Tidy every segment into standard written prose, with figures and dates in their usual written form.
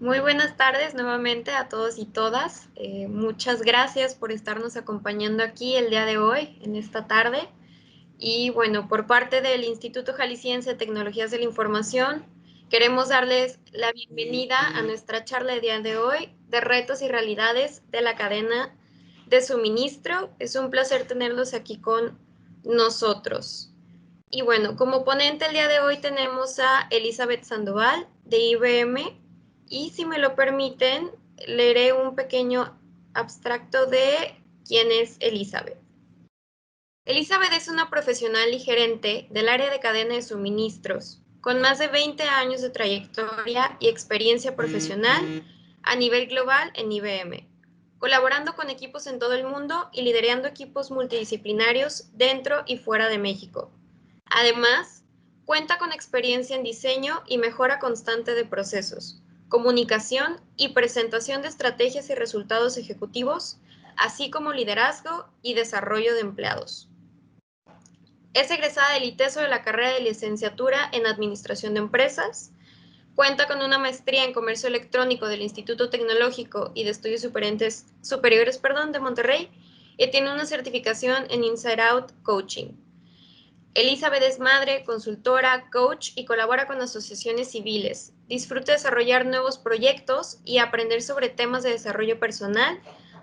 Muy buenas tardes nuevamente a todos y todas. Muchas gracias por estarnos acompañando aquí el día de hoy, en esta tarde. Y bueno, por parte del Instituto Jalisciense de Tecnologías de la Información, queremos darles la bienvenida a nuestra charla de día de hoy de retos y realidades de la cadena de suministro. Es un placer tenerlos aquí con nosotros. Y bueno, como ponente el día de hoy tenemos a Elizabeth Sandoval de IBM y si me lo permiten, leeré un pequeño abstracto de quién es Elizabeth. Elizabeth es una profesional y gerente del área de cadena de suministros, con más de 20 años de trayectoria y experiencia profesional a nivel global en IBM, colaborando con equipos en todo el mundo y liderando equipos multidisciplinarios dentro y fuera de México. Además, cuenta con experiencia en diseño y mejora constante de procesos, comunicación y presentación de estrategias y resultados ejecutivos, así como liderazgo y desarrollo de empleados. Es egresada del ITESO de la carrera de licenciatura en Administración de Empresas. Cuenta con una maestría en Comercio Electrónico del Instituto Tecnológico y de Estudios Superiores de Monterrey y tiene una certificación en Inside Out Coaching. Elizabeth es madre, consultora, coach y colabora con asociaciones civiles. Disfruta desarrollar nuevos proyectos y aprender sobre temas de desarrollo personal,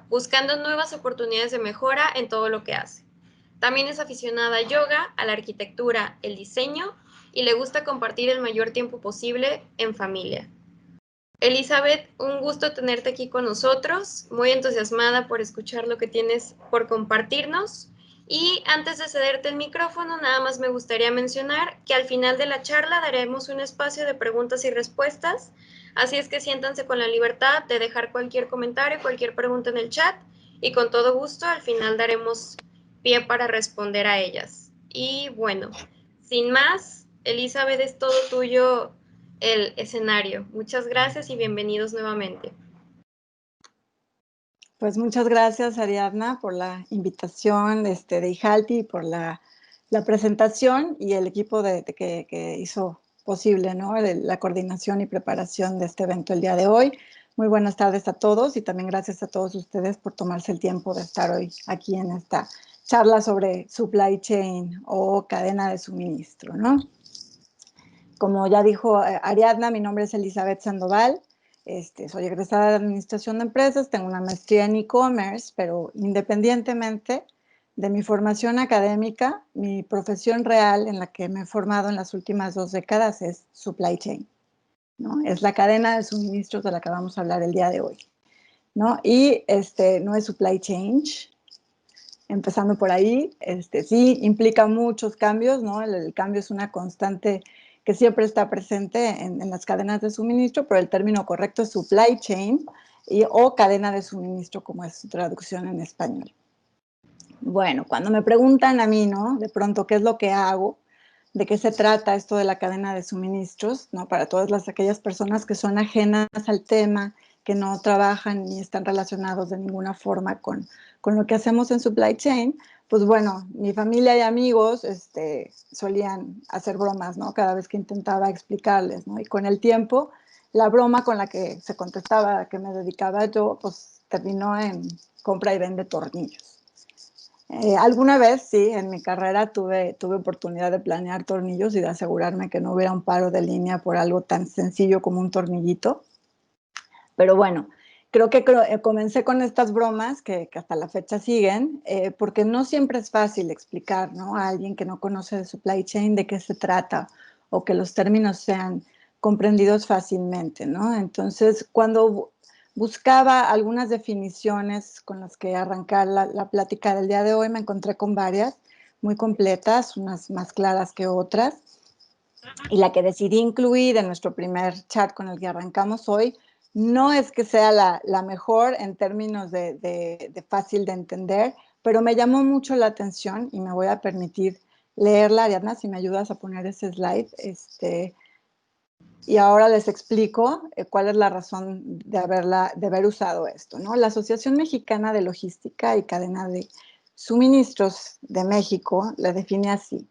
buscando nuevas oportunidades de mejora en todo lo que hace. También es aficionada a yoga, a la arquitectura, el diseño y le gusta compartir el mayor tiempo posible en familia. Elizabeth, un gusto tenerte aquí con nosotros, muy entusiasmada por escuchar lo que tienes por compartirnos. Y antes de cederte el micrófono, nada más me gustaría mencionar que al final de la charla daremos un espacio de preguntas y respuestas, así es que siéntanse con la libertad de dejar cualquier comentario, cualquier pregunta en el chat y con todo gusto al final daremos pie para responder a ellas. Y bueno, sin más, Elizabeth, es todo tuyo el escenario. Muchas gracias y bienvenidos nuevamente. Pues muchas gracias, Ariadna, por la invitación de IJALTI y por la presentación y el equipo que hizo posible, ¿no? La coordinación y preparación de este evento el día de hoy. Muy buenas tardes a todos y también gracias a todos ustedes por tomarse el tiempo de estar hoy aquí en esta charla sobre supply chain o cadena de suministro, ¿no? Como ya dijo Ariadna, mi nombre es Elizabeth Sandoval. Soy egresada de Administración de Empresas, tengo una maestría en e-commerce, pero independientemente de mi formación académica, mi profesión real en la que me he formado en las últimas 2 décadas es supply chain, ¿no? Es la cadena de suministros de la que vamos a hablar el día de hoy, ¿no? Y no es supply chain, empezando por ahí, sí implica muchos cambios, ¿no? El cambio es una constante que siempre está presente en las cadenas de suministro, pero el término correcto es supply chain o cadena de suministro, como es su traducción en español. Bueno, cuando me preguntan a mí, ¿no? De pronto, ¿qué es lo que hago? ¿De qué se trata esto de la cadena de suministros? ¿No? Para todas aquellas personas que son ajenas al tema, que no trabajan ni están relacionados de ninguna forma con lo que hacemos en supply chain, pues bueno, mi familia y amigos solían hacer bromas, ¿no? Cada vez que intentaba explicarles, ¿no? Y con el tiempo, la broma con la que se contestaba a qué me dedicaba yo, pues terminó en compra y vende tornillos. Alguna vez, sí, en mi carrera tuve oportunidad de planear tornillos y de asegurarme que no hubiera un paro de línea por algo tan sencillo como un tornillito. Pero bueno, creo que comencé con estas bromas que hasta la fecha siguen, porque no siempre es fácil explicar, ¿no? A alguien que no conoce de supply chain de qué se trata o que los términos sean comprendidos fácilmente, ¿no? Entonces, cuando buscaba algunas definiciones con las que arrancar la plática del día de hoy, me encontré con varias muy completas, unas más claras que otras, y la que decidí incluir en nuestro primer chat con el que arrancamos hoy no es que sea la mejor en términos de fácil de entender, pero me llamó mucho la atención y me voy a permitir leerla. Ariadna, si me ayudas a poner ese slide. Y ahora les explico cuál es la razón de haber usado esto, ¿no? La Asociación Mexicana de Logística y Cadena de Suministros de México la define así: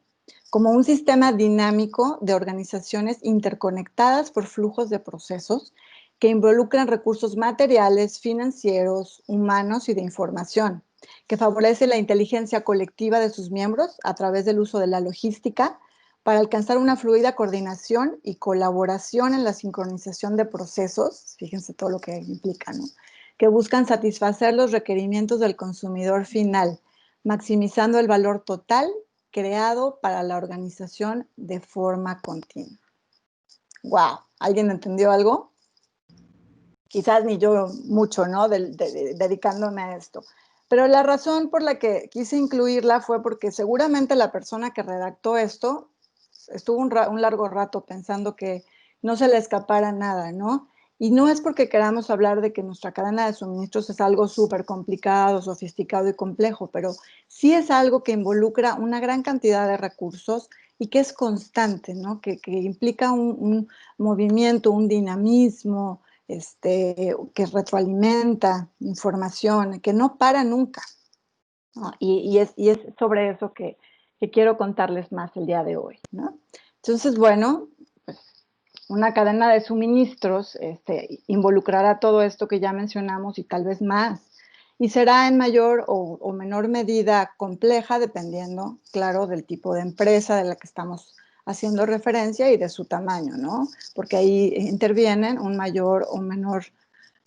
como un sistema dinámico de organizaciones interconectadas por flujos de procesos que involucran recursos materiales, financieros, humanos y de información, que favorece la inteligencia colectiva de sus miembros a través del uso de la logística para alcanzar una fluida coordinación y colaboración en la sincronización de procesos, fíjense todo lo que implica, ¿no? Que buscan satisfacer los requerimientos del consumidor final, maximizando el valor total creado para la organización de forma continua. ¡Wow! ¿Alguien entendió algo? Quizás ni yo mucho, ¿no? Dedicándome a esto. Pero la razón por la que quise incluirla fue porque seguramente la persona que redactó esto estuvo un largo rato pensando que no se le escapara nada, ¿no? Y no es porque queramos hablar de que nuestra cadena de suministros es algo súper complicado, sofisticado y complejo, pero sí es algo que involucra una gran cantidad de recursos y que es constante, ¿no? Que implica un movimiento, un dinamismo, que retroalimenta información, que no para nunca, ¿no? Y es sobre eso que quiero contarles más el día de hoy, ¿no? Entonces, bueno, pues una cadena de suministros involucrará todo esto que ya mencionamos y tal vez más. Y será en mayor o menor medida compleja dependiendo, claro, del tipo de empresa de la que estamos haciendo referencia y de su tamaño, ¿no? Porque ahí intervienen un mayor o menor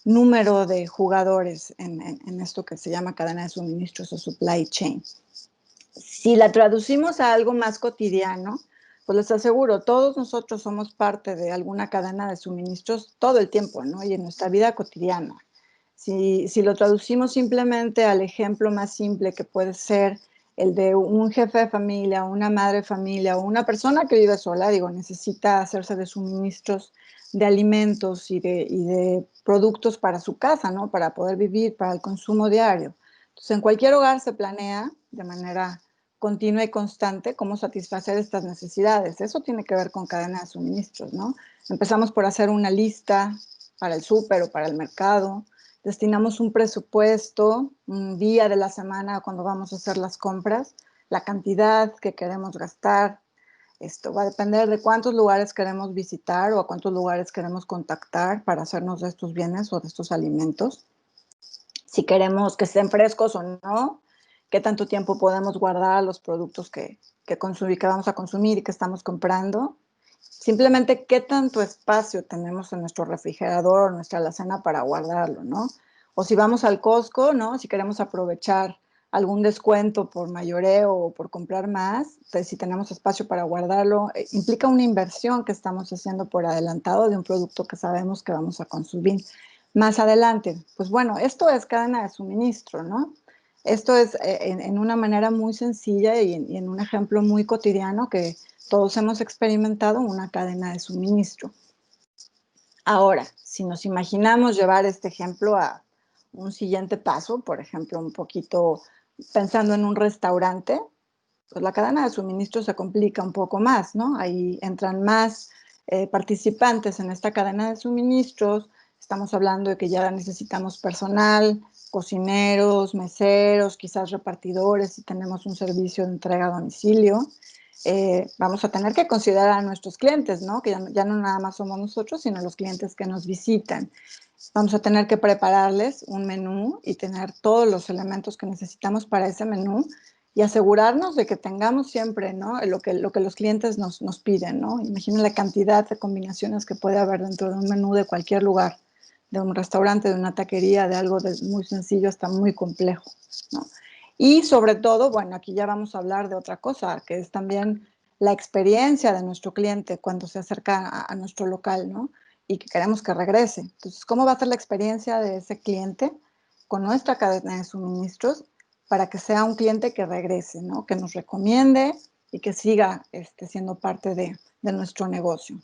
número de jugadores en esto que se llama cadena de suministros o supply chain. Si la traducimos a algo más cotidiano, pues les aseguro, todos nosotros somos parte de alguna cadena de suministros todo el tiempo, ¿no? Y en nuestra vida cotidiana. Si lo traducimos simplemente al ejemplo más simple que puede ser el de un jefe de familia, una madre de familia o una persona que vive sola, digo, necesita hacerse de suministros de alimentos y de productos para su casa, ¿no? Para poder vivir, para el consumo diario. Entonces, en cualquier hogar se planea de manera continua y constante cómo satisfacer estas necesidades. Eso tiene que ver con cadena de suministros, ¿no? Empezamos por hacer una lista para el súper o para el mercado, destinamos un presupuesto, un día de la semana cuando vamos a hacer las compras, la cantidad que queremos gastar. Esto va a depender de cuántos lugares queremos visitar o a cuántos lugares queremos contactar para hacernos de estos bienes o de estos alimentos. Si queremos que estén frescos o no, qué tanto tiempo podemos guardar los productos que vamos a consumir y que estamos comprando. Simplemente qué tanto espacio tenemos en nuestro refrigerador o nuestra alacena para guardarlo, ¿no? O si vamos al Costco, ¿no? Si queremos aprovechar algún descuento por mayoreo o por comprar más, pues si tenemos espacio para guardarlo, implica una inversión que estamos haciendo por adelantado de un producto que sabemos que vamos a consumir más adelante. Pues bueno, esto es cadena de suministro, ¿no? Esto es en una manera muy sencilla y en un ejemplo muy cotidiano que todos hemos experimentado una cadena de suministro. Ahora, si nos imaginamos llevar este ejemplo a un siguiente paso, por ejemplo, un poquito pensando en un restaurante, pues la cadena de suministro se complica un poco más, ¿no? Ahí entran más participantes en esta cadena de suministros. Estamos hablando de que ya necesitamos personal, cocineros, meseros, quizás repartidores si tenemos un servicio de entrega a domicilio. Vamos a tener que considerar a nuestros clientes, ¿no? Que ya no nada más somos nosotros, sino los clientes que nos visitan. Vamos a tener que prepararles un menú y tener todos los elementos que necesitamos para ese menú y asegurarnos de que tengamos siempre, ¿no? Lo que los clientes nos piden, ¿no? Imaginen la cantidad de combinaciones que puede haber dentro de un menú de cualquier lugar, de un restaurante, de una taquería, de algo muy sencillo hasta muy complejo, ¿no? Y sobre todo, bueno, aquí ya vamos a hablar de otra cosa, que es también la experiencia de nuestro cliente cuando se acerca a nuestro local, ¿no? Y que queremos que regrese. Entonces, ¿cómo va a ser la experiencia de ese cliente con nuestra cadena de suministros para que sea un cliente que regrese, ¿no? Que nos recomiende y que siga siendo parte de nuestro negocio?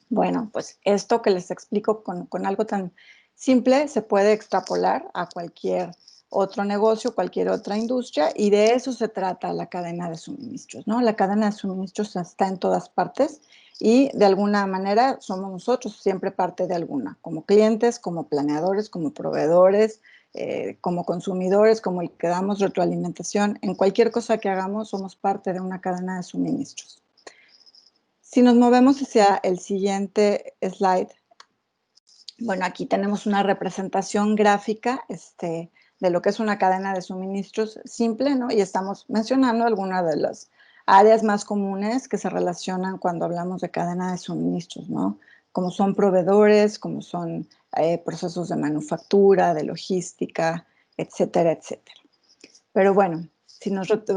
Bueno, pues esto que les explico con algo tan simple se puede extrapolar a cualquier otro negocio, cualquier otra industria, y de eso se trata la cadena de suministros, ¿no? La cadena de suministros está en todas partes y de alguna manera somos nosotros siempre parte de alguna, como clientes, como planeadores, como proveedores, como consumidores, como el que damos retroalimentación. En cualquier cosa que hagamos somos parte de una cadena de suministros. Si nos movemos hacia el siguiente slide, Bueno, aquí tenemos una representación gráfica de lo que es una cadena de suministros simple, ¿no? Y estamos mencionando algunas de las áreas más comunes que se relacionan cuando hablamos de cadena de suministros, ¿no? Como son proveedores, como son procesos de manufactura, de logística, etcétera, etcétera. Pero bueno, si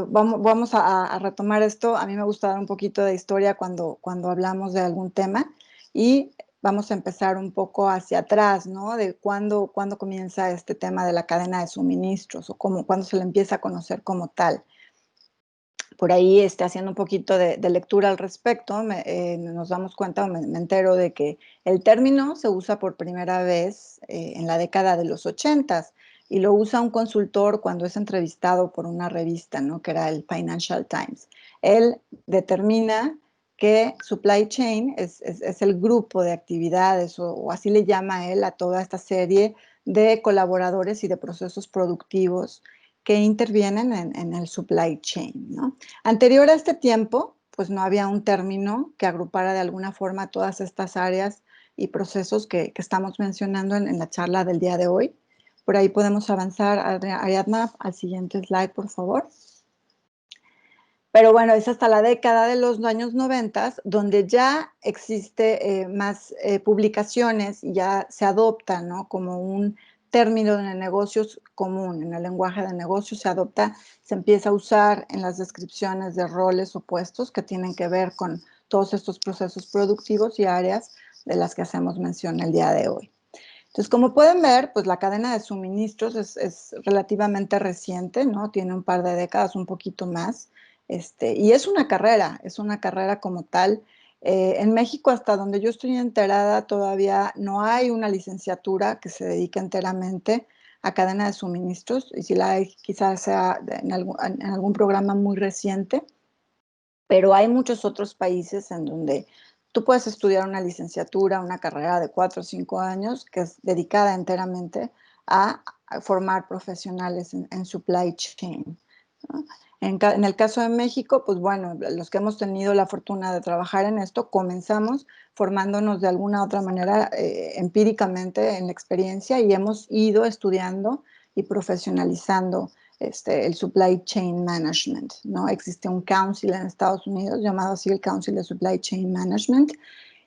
vamos a retomar esto, a mí me gusta dar un poquito de historia cuando hablamos de algún tema y vamos a empezar un poco hacia atrás, ¿no? De cuándo comienza este tema de la cadena de suministros o cuándo se le empieza a conocer como tal. Por ahí, haciendo un poquito de lectura al respecto, nos damos cuenta, o me entero de que el término se usa por primera vez en la década de los 80 y lo usa un consultor cuando es entrevistado por una revista, ¿no? Que era el Financial Times. Él determina que supply chain es el grupo de actividades, o así le llama él a toda esta serie de colaboradores y de procesos productivos que intervienen en el supply chain, ¿no? Anterior a este tiempo, pues no había un término que agrupara de alguna forma todas estas áreas y procesos que estamos mencionando en la charla del día de hoy. Por ahí podemos avanzar, Ariadna, al siguiente slide, por favor. Pero bueno, es hasta la década de los años 90 donde ya existe más publicaciones y ya se adopta, ¿no? Como un término de negocios común. En el lenguaje de negocios se adopta, se empieza a usar en las descripciones de roles o puestos que tienen que ver con todos estos procesos productivos y áreas de las que hacemos mención el día de hoy. Entonces, como pueden ver, pues la cadena de suministros es relativamente reciente, ¿no? Tiene un par de décadas, un poquito más, y es una carrera como tal. En México, hasta donde yo estoy enterada, todavía no hay una licenciatura que se dedique enteramente a cadena de suministros, y si la hay, quizás sea en algún programa muy reciente, pero hay muchos otros países en donde tú puedes estudiar una licenciatura, una carrera de 4 o 5 años que es dedicada enteramente a formar profesionales en supply chain, ¿no? En el caso de México, pues bueno, los que hemos tenido la fortuna de trabajar en esto, comenzamos formándonos de alguna otra manera empíricamente en la experiencia y hemos ido estudiando y profesionalizando el Supply Chain Management, ¿no? Existe un council en Estados Unidos llamado así el Council de Supply Chain Management,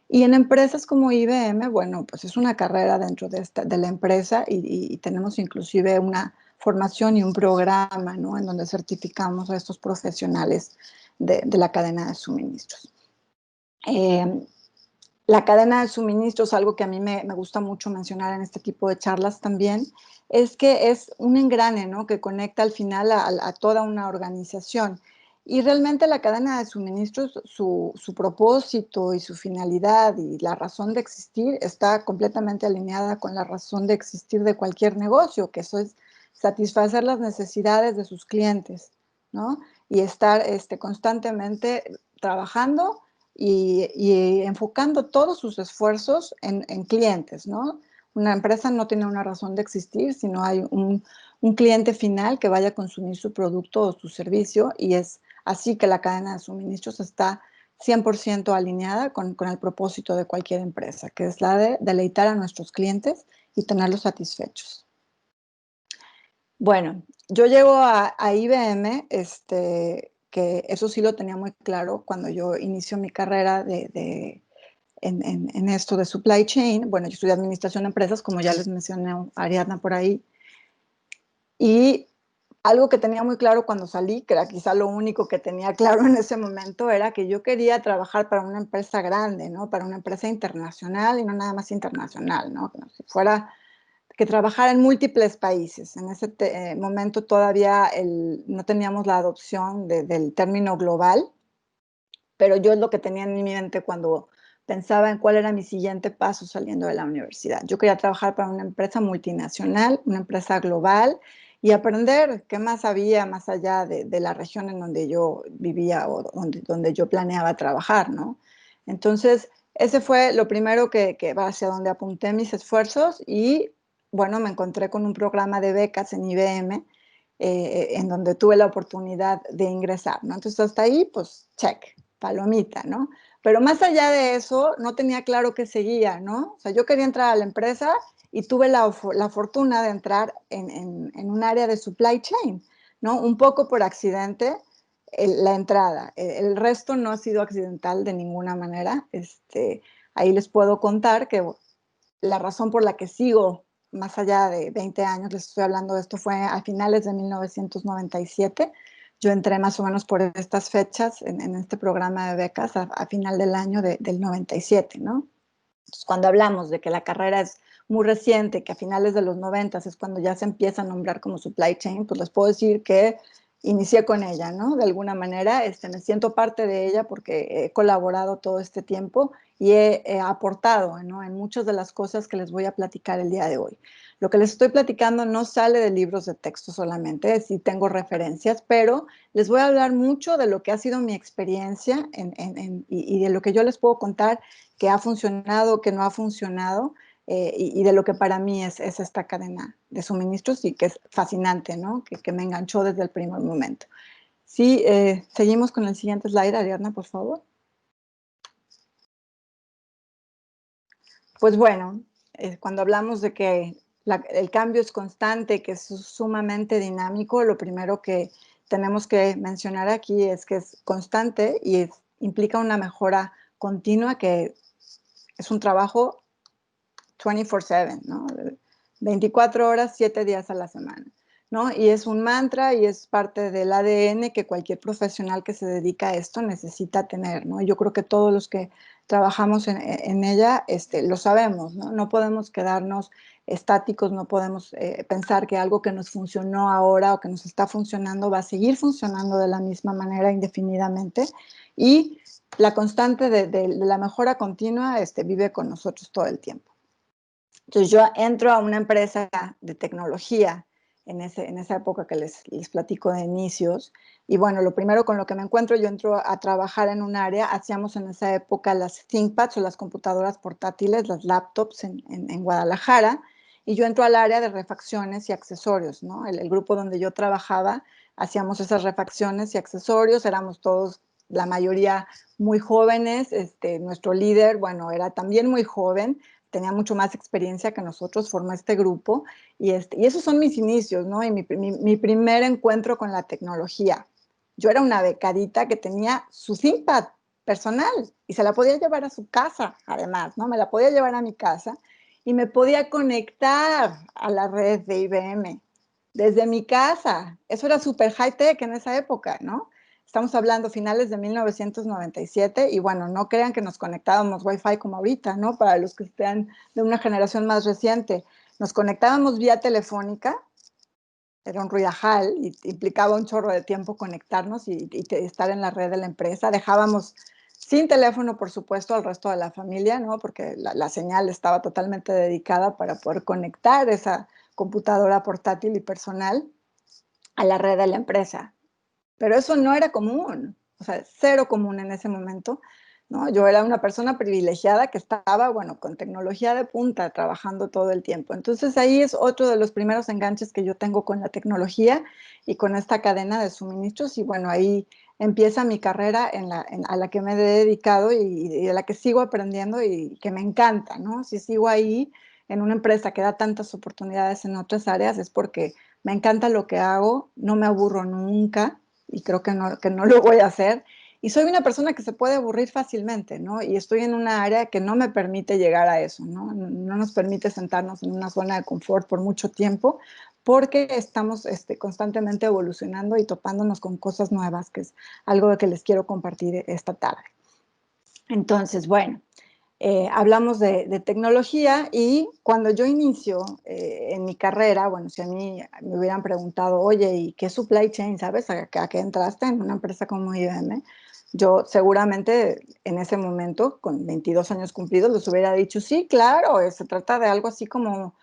y en empresas como IBM, bueno, pues es una carrera dentro de la empresa y tenemos inclusive una formación y un programa, ¿no? En donde certificamos a estos profesionales de la cadena de suministros. La cadena de suministros, algo que a mí me gusta mucho mencionar en este tipo de charlas también, es que es un engrane, ¿no? Que conecta al final a toda una organización. Y realmente la cadena de suministros, su propósito y su finalidad y la razón de existir está completamente alineada con la razón de existir de cualquier negocio, que eso es satisfacer las necesidades de sus clientes, ¿no? Y estar constantemente trabajando y enfocando todos sus esfuerzos en clientes, ¿no? Una empresa no tiene una razón de existir si no hay un cliente final que vaya a consumir su producto o su servicio, y es así que la cadena de suministros está 100% alineada con el propósito de cualquier empresa, que es la de deleitar a nuestros clientes y tenerlos satisfechos. Bueno, yo llego a IBM, que eso sí lo tenía muy claro cuando yo inicio mi carrera en esto de supply chain. Bueno, yo estudié administración de empresas, como ya les mencioné a Ariadna por ahí, y algo que tenía muy claro cuando salí, que era quizá lo único que tenía claro en ese momento, era que yo quería trabajar para una empresa grande, ¿no? Para una empresa internacional y no nada más internacional, ¿no? Si fuera que trabajara en múltiples países. En ese momento todavía no teníamos la adopción del término global, pero yo es lo que tenía en mi mente cuando pensaba en cuál era mi siguiente paso saliendo de la universidad. Yo quería trabajar para una empresa multinacional, una empresa global, y aprender qué más había más allá de la región en donde yo vivía o donde yo planeaba trabajar, ¿no? Entonces, ese fue lo primero que hacia donde apunté mis esfuerzos, y bueno, me encontré con un programa de becas en IBM, en donde tuve la oportunidad de ingresar, ¿no? Entonces, hasta ahí, pues, check, palomita, ¿no? Pero más allá de eso, no tenía claro qué seguía, ¿no? O sea, yo quería entrar a la empresa y tuve la fortuna de entrar en un área de supply chain, ¿no? Un poco por accidente, la entrada. El resto no ha sido accidental de ninguna manera. Ahí les puedo contar que la razón por la que sigo más allá de 20 años, les estoy hablando de esto, fue a finales de 1997. Yo entré más o menos por estas fechas en este programa de becas a final del año del 97, ¿no? Entonces, cuando hablamos de que la carrera es muy reciente, que a finales de los 90 es cuando ya se empieza a nombrar como supply chain, pues les puedo decir que inicié con ella, ¿no? De alguna manera, me siento parte de ella porque he colaborado todo este tiempo y he aportado, ¿no? En muchas de las cosas que les voy a platicar el día de hoy. Lo que les estoy platicando no sale de libros de texto solamente, sí tengo referencias, pero les voy a hablar mucho de lo que ha sido mi experiencia y de lo que yo les puedo contar que ha funcionado, que no ha funcionado, y de lo que para mí es esta cadena de suministros y que es fascinante, ¿no? Que me enganchó desde el primer momento. Sí, seguimos con el siguiente slide, Ariadna, por favor. Pues bueno, cuando hablamos de que el cambio es constante, que es sumamente dinámico, lo primero que tenemos que mencionar aquí es que es constante y implica una mejora continua, que es un trabajo 24/7, ¿no? 24 horas, 7 días a la semana, ¿no? Y es un mantra y es parte del ADN que cualquier profesional que se dedica a esto necesita tener, ¿no? Yo creo que todos los que trabajamos en ella lo sabemos, ¿no? No podemos quedarnos estáticos, no podemos pensar que algo que nos funcionó ahora o que nos está funcionando va a seguir funcionando de la misma manera indefinidamente, y la constante de la mejora continua vive con nosotros todo el tiempo. Entonces yo entro a una empresa de tecnología en esa época que les platico de inicios, y bueno, lo primero con lo que me encuentro, yo entro a trabajar en un área, hacíamos en esa época las ThinkPads o las computadoras portátiles, las laptops en Guadalajara, y yo entro al área de refacciones y accesorios, ¿no? El grupo donde yo trabajaba, hacíamos esas refacciones y accesorios, éramos todos, la mayoría muy jóvenes, nuestro líder, bueno, era también muy joven, tenía mucho más experiencia que nosotros, formó este grupo, y esos son mis inicios, ¿no? Y mi primer encuentro con la tecnología. Yo era una becadita que tenía su ThinkPad personal y se la podía llevar a su casa, además, ¿no? Me la podía llevar a mi casa y me podía conectar a la red de IBM desde mi casa. Eso era súper high-tech en esa época, ¿no? Estamos hablando finales de 1997 y bueno, no crean que nos conectábamos Wi-Fi como ahorita, ¿no? Para los que estén de una generación más reciente. Nos conectábamos vía telefónica, era un ruidajal y implicaba un chorro de tiempo conectarnos y estar en la red de la empresa. Dejábamos sin teléfono, por supuesto, al resto de la familia, ¿no? Porque la señal estaba totalmente dedicada para poder conectar esa computadora portátil y personal a la red de la empresa. Pero eso no era común, o sea, cero común en ese momento, ¿no? Yo era una persona privilegiada que estaba, bueno, con tecnología de punta, trabajando todo el tiempo. Entonces ahí es otro de los primeros enganches que yo tengo con la tecnología y con esta cadena de suministros, y bueno, ahí empieza mi carrera a la que me he dedicado y a la que sigo aprendiendo y que me encanta, ¿no? Si sigo ahí en una empresa que da tantas oportunidades en otras áreas es porque me encanta lo que hago, no me aburro nunca, y creo que no lo voy a hacer. Y soy una persona que se puede aburrir fácilmente, ¿no? Y estoy en una área que no me permite llegar a eso, ¿no? No nos permite sentarnos en una zona de confort por mucho tiempo porque estamos constantemente evolucionando y topándonos con cosas nuevas, que es algo de que les quiero compartir esta tarde. Entonces, bueno, hablamos de tecnología, y cuando yo inicio en mi carrera, bueno, si a mí me hubieran preguntado, oye, ¿y qué supply chain, sabes? ¿A qué entraste en una empresa como IBM? Yo seguramente en ese momento, con 22 años cumplidos, les hubiera dicho, sí, claro, se trata de algo así como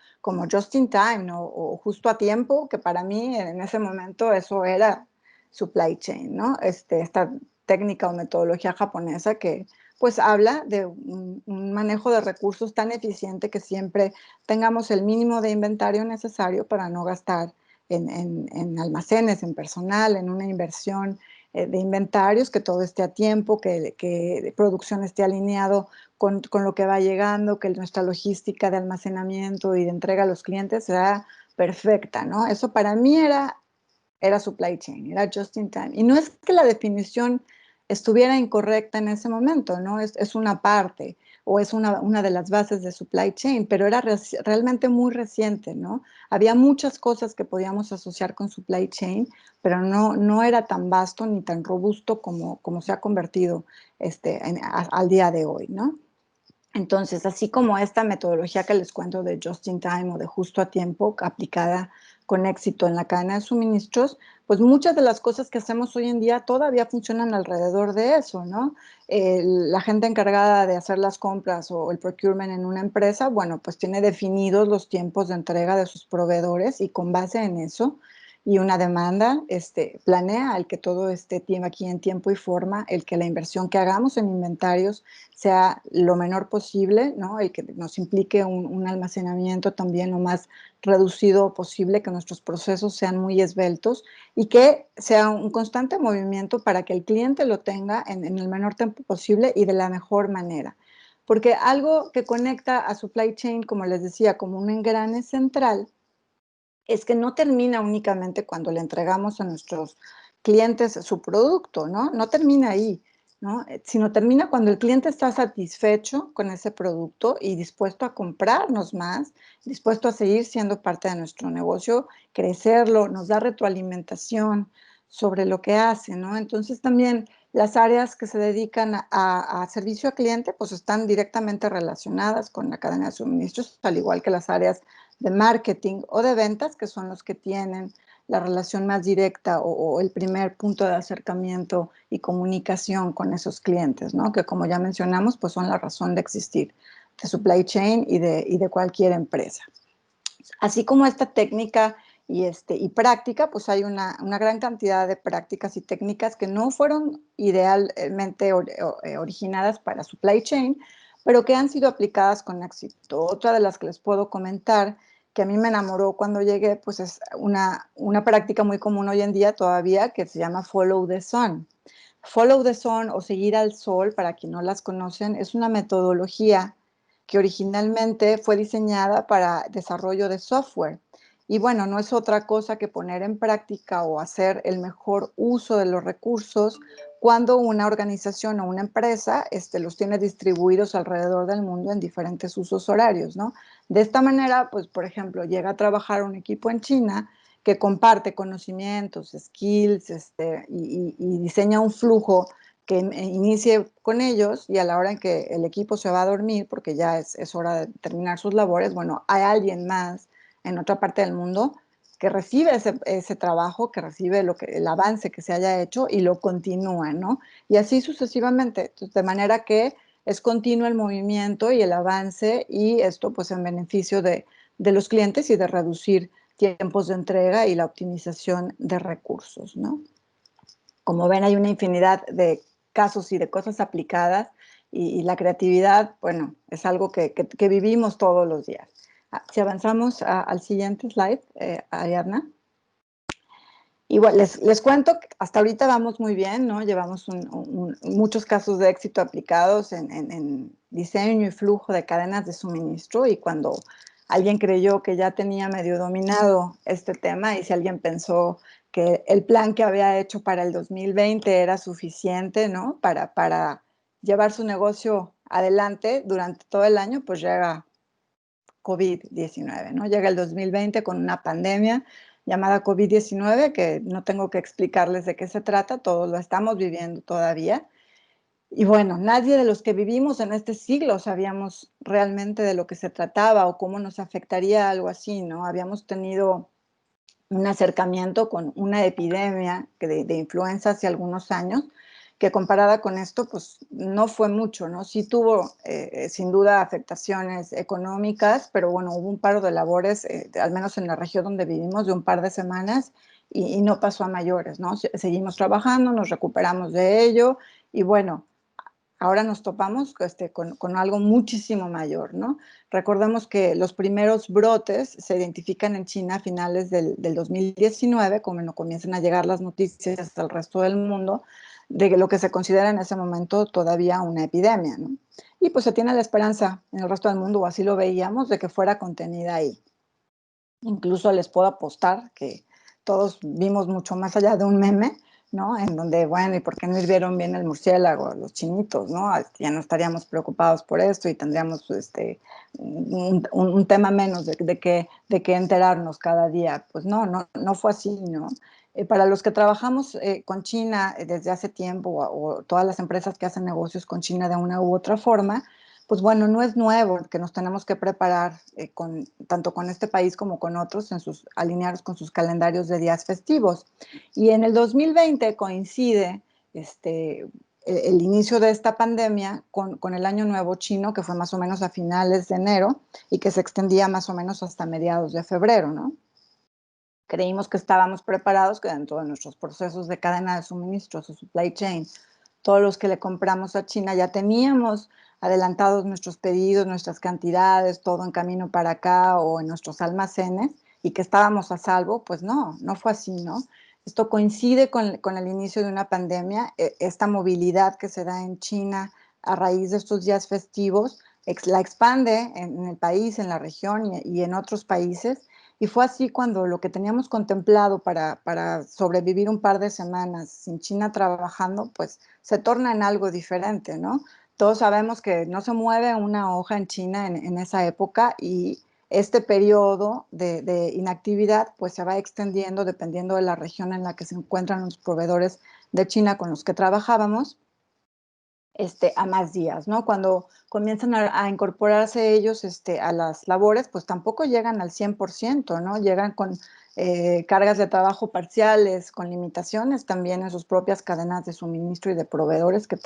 just in time, ¿no? O justo a tiempo, que para mí en ese momento eso era supply chain, ¿no? Esta técnica o metodología japonesa que pues habla de un manejo de recursos tan eficiente que siempre tengamos el mínimo de inventario necesario para no gastar en almacenes, en personal, en una inversión de inventarios, que todo esté a tiempo, que producción esté alineado con lo que va llegando, que nuestra logística de almacenamiento y de entrega a los clientes sea perfecta, ¿no? Eso para mí era supply chain, era just in time. Y no es que la definición estuviera incorrecta en ese momento, ¿no? Es una parte o es una de las bases de supply chain, pero era realmente muy reciente, ¿no? Había muchas cosas que podíamos asociar con supply chain, pero no era tan vasto ni tan robusto como se ha convertido al día de hoy, ¿no? Entonces, así como esta metodología que les cuento de just in time o de justo a tiempo, aplicada con éxito en la cadena de suministros, pues muchas de las cosas que hacemos hoy en día todavía funcionan alrededor de eso, ¿no? La gente encargada de hacer las compras o el procurement en una empresa, bueno, pues tiene definidos los tiempos de entrega de sus proveedores y con base en eso y una demanda, planea el que todo esté aquí en tiempo y forma, el que la inversión que hagamos en inventarios sea lo menor posible, ¿no? Y que nos implique un almacenamiento también lo más reducido posible, que nuestros procesos sean muy esbeltos y que sea un constante movimiento para que el cliente lo tenga en el menor tiempo posible y de la mejor manera. Porque algo que conecta a supply chain, como les decía, como un engrane central, es que no termina únicamente cuando le entregamos a nuestros clientes su producto, ¿no? No termina ahí, ¿no? Sino termina cuando el cliente está satisfecho con ese producto y dispuesto a comprarnos más, dispuesto a seguir siendo parte de nuestro negocio, crecerlo, nos da retroalimentación sobre lo que hace, ¿no? Entonces también las áreas que se dedican a servicio al cliente, pues están directamente relacionadas con la cadena de suministros, al igual que las áreas de marketing o de ventas, que son los que tienen la relación más directa o el primer punto de acercamiento y comunicación con esos clientes, ¿no? Que como ya mencionamos, pues son la razón de existir de supply chain y de cualquier empresa. Así como esta técnica y práctica, pues hay una gran cantidad de prácticas y técnicas que no fueron idealmente originadas para supply chain, pero que han sido aplicadas con éxito. Otra de las que les puedo comentar, que a mí me enamoró cuando llegué, pues es una práctica muy común hoy en día todavía, que se llama Follow the Sun. Follow the Sun o seguir al sol, para quien no las conocen, es una metodología que originalmente fue diseñada para desarrollo de software. Y bueno, no es otra cosa que poner en práctica o hacer el mejor uso de los recursos cuando una organización o una empresa los tiene distribuidos alrededor del mundo en diferentes usos horarios, ¿no? De esta manera, pues, por ejemplo, llega a trabajar un equipo en China que comparte conocimientos, skills, y diseña un flujo que inicie con ellos y a la hora en que el equipo se va a dormir, porque ya es hora de terminar sus labores, bueno, hay alguien más en otra parte del mundo que recibe ese trabajo, que recibe el avance que se haya hecho y lo continúa, ¿no? Y así sucesivamente, entonces, de manera que es continuo el movimiento y el avance y esto pues en beneficio de los clientes y de reducir tiempos de entrega y la optimización de recursos, ¿no? Como ven, hay una infinidad de casos y de cosas aplicadas y la creatividad, bueno, es algo que vivimos todos los días. Si avanzamos al siguiente slide, Ariadna. Igual, les cuento que hasta ahorita vamos muy bien, ¿no? Llevamos muchos casos de éxito aplicados en diseño y flujo de cadenas de suministro y cuando alguien creyó que ya tenía medio dominado este tema y si alguien pensó que el plan que había hecho para el 2020 era suficiente, ¿no? Para llevar su negocio adelante durante todo el año, pues llega COVID-19, ¿no? Llega el 2020 con una pandemia llamada COVID-19, que no tengo que explicarles de qué se trata, todos lo estamos viviendo todavía. Y bueno, nadie de los que vivimos en este siglo sabíamos realmente de lo que se trataba o cómo nos afectaría algo así, ¿no? Habíamos tenido un acercamiento con una epidemia de influenza hace algunos años, que comparada con esto, pues no fue mucho, ¿no? Sí tuvo, sin duda, afectaciones económicas, pero bueno, hubo un paro de labores, al menos en la región donde vivimos, de un par de semanas y no pasó a mayores, ¿no? Seguimos trabajando, nos recuperamos de ello y bueno, ahora nos topamos con algo muchísimo mayor, ¿no? Recordemos que los primeros brotes se identifican en China a finales del 2019, cuando comienzan a llegar las noticias al resto del mundo de lo que se considera en ese momento todavía una epidemia, ¿no? Y pues se tiene la esperanza en el resto del mundo, o así lo veíamos, de que fuera contenida ahí. Incluso les puedo apostar que todos vimos mucho más allá de un meme, ¿no? En donde, bueno, ¿y por qué no hirvieron bien el murciélago, los chinitos, ¿no? Ya no estaríamos preocupados por esto y tendríamos un tema menos de que enterarnos cada día. Pues no fue así, ¿no? Para los que trabajamos con China desde hace tiempo o todas las empresas que hacen negocios con China de una u otra forma, pues bueno, no es nuevo que nos tenemos que preparar tanto con este país como con otros, alineados con sus calendarios de días festivos. Y en el 2020 coincide el inicio de esta pandemia con el Año Nuevo chino, que fue más o menos a finales de enero y que se extendía más o menos hasta mediados de febrero, ¿no? Creímos que estábamos preparados, que dentro de nuestros procesos de cadena de suministros o supply chain, todos los que le compramos a China ya teníamos adelantados nuestros pedidos, nuestras cantidades, todo en camino para acá o en nuestros almacenes y que estábamos a salvo. Pues no fue así, ¿no? Esto coincide con el inicio de una pandemia, esta movilidad que se da en China a raíz de estos días festivos, la expande en el país, en la región y en otros países. Y fue así cuando lo que teníamos contemplado para sobrevivir un par de semanas sin China trabajando, pues se torna en algo diferente, ¿no? Todos sabemos que no se mueve una hoja en China en esa época y este periodo de inactividad pues se va extendiendo dependiendo de la región en la que se encuentran los proveedores de China con los que trabajábamos a más días, ¿no? Cuando comienzan a incorporarse ellos a las labores, pues tampoco llegan al 100%, ¿no? Llegan con cargas de trabajo parciales, con limitaciones también en sus propias cadenas de suministro y de proveedores, que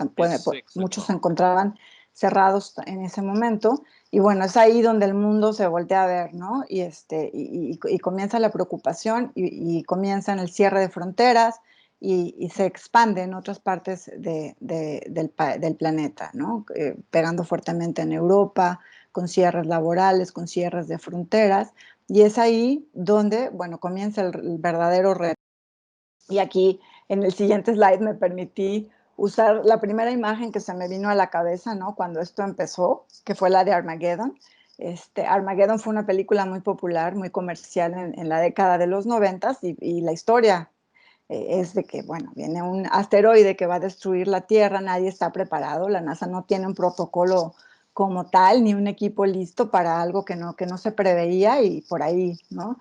muchos se encontraban cerrados en ese momento. Y bueno, es ahí donde el mundo se voltea a ver, ¿no? Y comienza la preocupación y comienza el cierre de fronteras, y se expande en otras partes del planeta, ¿no? Pegando fuertemente en Europa, con cierres laborales, con cierres de fronteras, y es ahí donde, bueno, comienza el verdadero reto. Y aquí, en el siguiente slide, me permití usar la primera imagen que se me vino a la cabeza, ¿no? Cuando esto empezó, que fue la de Armageddon. Armageddon fue una película muy popular, muy comercial en la década de los 90 y la historia es de que, bueno, viene un asteroide que va a destruir la Tierra, nadie está preparado, la NASA no tiene un protocolo como tal, ni un equipo listo para algo que no se preveía y por ahí, ¿no?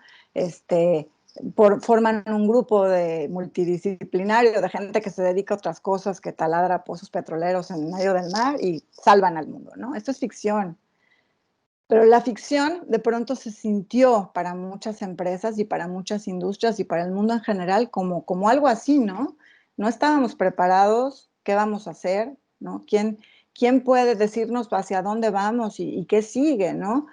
Forman un grupo multidisciplinario de gente que se dedica a otras cosas, que taladra pozos petroleros en medio del mar y salvan al mundo, ¿no? Esto es ficción. Pero la ficción de pronto se sintió para muchas empresas y para muchas industrias y para el mundo en general como algo así, ¿no? No estábamos preparados, ¿qué vamos a hacer? ¿No? ¿Quién puede decirnos hacia dónde vamos y qué sigue, ¿no?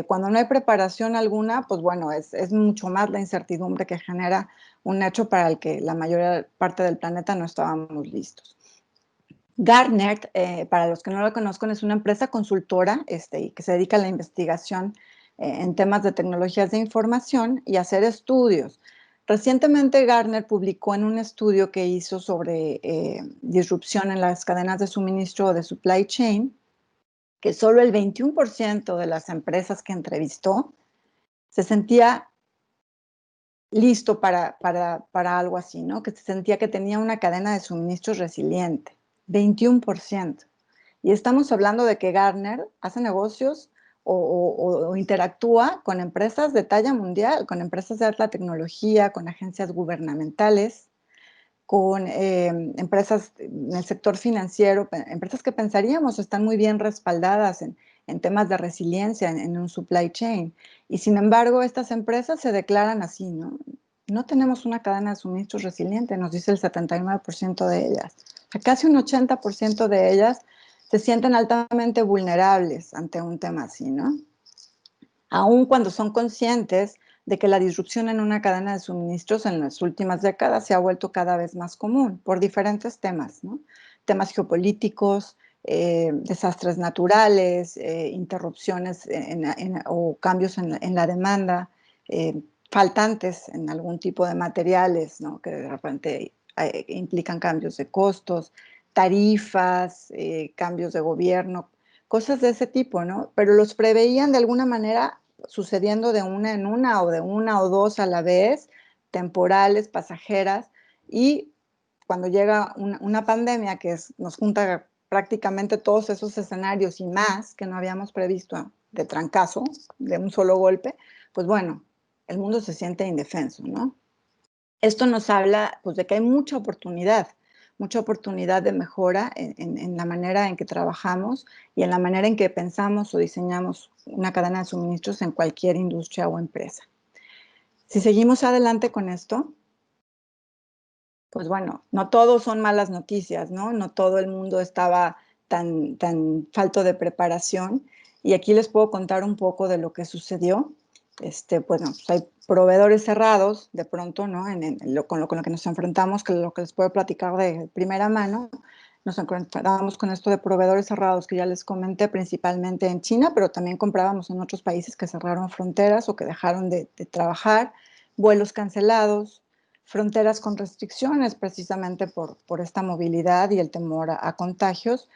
Cuando no hay preparación alguna, pues bueno, es mucho más la incertidumbre que genera un hecho para el que la mayor parte del planeta no estábamos listos. Gartner, para los que no lo conozcan, es una empresa consultora que se dedica a la investigación en temas de tecnologías de información y hacer estudios. Recientemente Gartner publicó en un estudio que hizo sobre disrupción en las cadenas de suministro o de supply chain, que solo el 21% de las empresas que entrevistó se sentía listo para algo así, ¿no? Que se sentía que tenía una cadena de suministros resiliente. 21%. Y estamos hablando de que Gartner hace negocios o interactúa con empresas de talla mundial, con empresas de alta tecnología, con agencias gubernamentales, con empresas en el sector financiero, empresas que pensaríamos están muy bien respaldadas en temas de resiliencia en un supply chain. Y sin embargo, estas empresas se declaran así, ¿no? No tenemos una cadena de suministros resiliente, nos dice el 79% de ellas. O sea, casi un 80% de ellas se sienten altamente vulnerables ante un tema así, ¿no? Aun cuando son conscientes de que la disrupción en una cadena de suministros en las últimas décadas se ha vuelto cada vez más común por diferentes temas, ¿no? Temas geopolíticos, desastres naturales, interrupciones o cambios en la demanda, faltantes en algún tipo de materiales, ¿no? Que de repente implican cambios de costos, tarifas, cambios de gobierno, cosas de ese tipo, ¿no? Pero los preveían de alguna manera sucediendo de una en una o de una o dos a la vez, temporales, pasajeras, y cuando llega una pandemia que nos junta prácticamente todos esos escenarios y más que no habíamos previsto de trancazo, de un solo golpe, pues bueno, el mundo se siente indefenso, ¿no? Esto nos habla pues, de que hay mucha oportunidad de mejora en la manera en que trabajamos y en la manera en que pensamos o diseñamos una cadena de suministros en cualquier industria o empresa. Si seguimos adelante con esto, pues bueno, no todo son malas noticias, ¿no? No todo el mundo estaba tan falto de preparación. Y aquí les puedo contar un poco de lo que sucedió. Bueno, pues hay proveedores cerrados, de pronto, ¿no? Con lo que nos enfrentamos, que lo que les puedo platicar de primera mano, nos enfrentábamos con esto de proveedores cerrados que ya les comenté, principalmente en China, pero también comprábamos en otros países que cerraron fronteras o que dejaron de trabajar, vuelos cancelados, fronteras con restricciones precisamente por esta movilidad y el temor a contagios.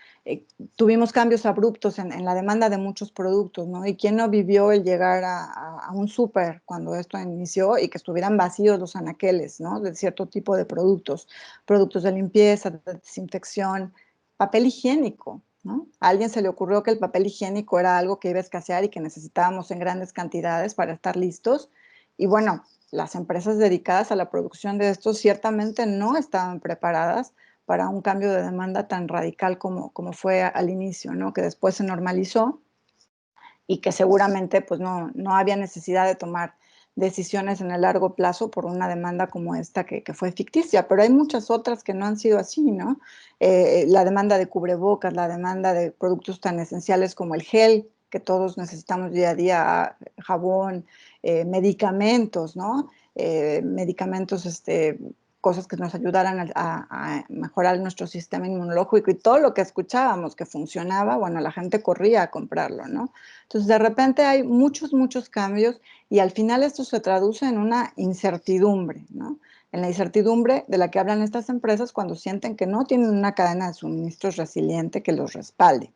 Tuvimos cambios abruptos en la demanda de muchos productos, ¿no? ¿Y quién no vivió el llegar a un súper cuando esto inició y que estuvieran vacíos los anaqueles, ¿no? De cierto tipo de productos, productos de limpieza, de desinfección, papel higiénico, ¿no? A alguien se le ocurrió que el papel higiénico era algo que iba a escasear y que necesitábamos en grandes cantidades para estar listos. Y bueno, las empresas dedicadas a la producción de estos ciertamente no estaban preparadas para un cambio de demanda tan radical como fue al inicio, ¿no? Que después se normalizó y que seguramente pues no había necesidad de tomar decisiones en el largo plazo por una demanda como esta que fue ficticia, pero hay muchas otras que no han sido así, ¿no? La demanda de cubrebocas, la demanda de productos tan esenciales como el gel, que todos necesitamos día a día, jabón, medicamentos, ¿no? Medicamentos, cosas que nos ayudaran a mejorar nuestro sistema inmunológico y todo lo que escuchábamos que funcionaba, bueno, la gente corría a comprarlo, ¿no? Entonces, de repente hay muchos cambios y al final esto se traduce en una incertidumbre, ¿no? En la incertidumbre de la que hablan estas empresas cuando sienten que no tienen una cadena de suministros resiliente que los respalde.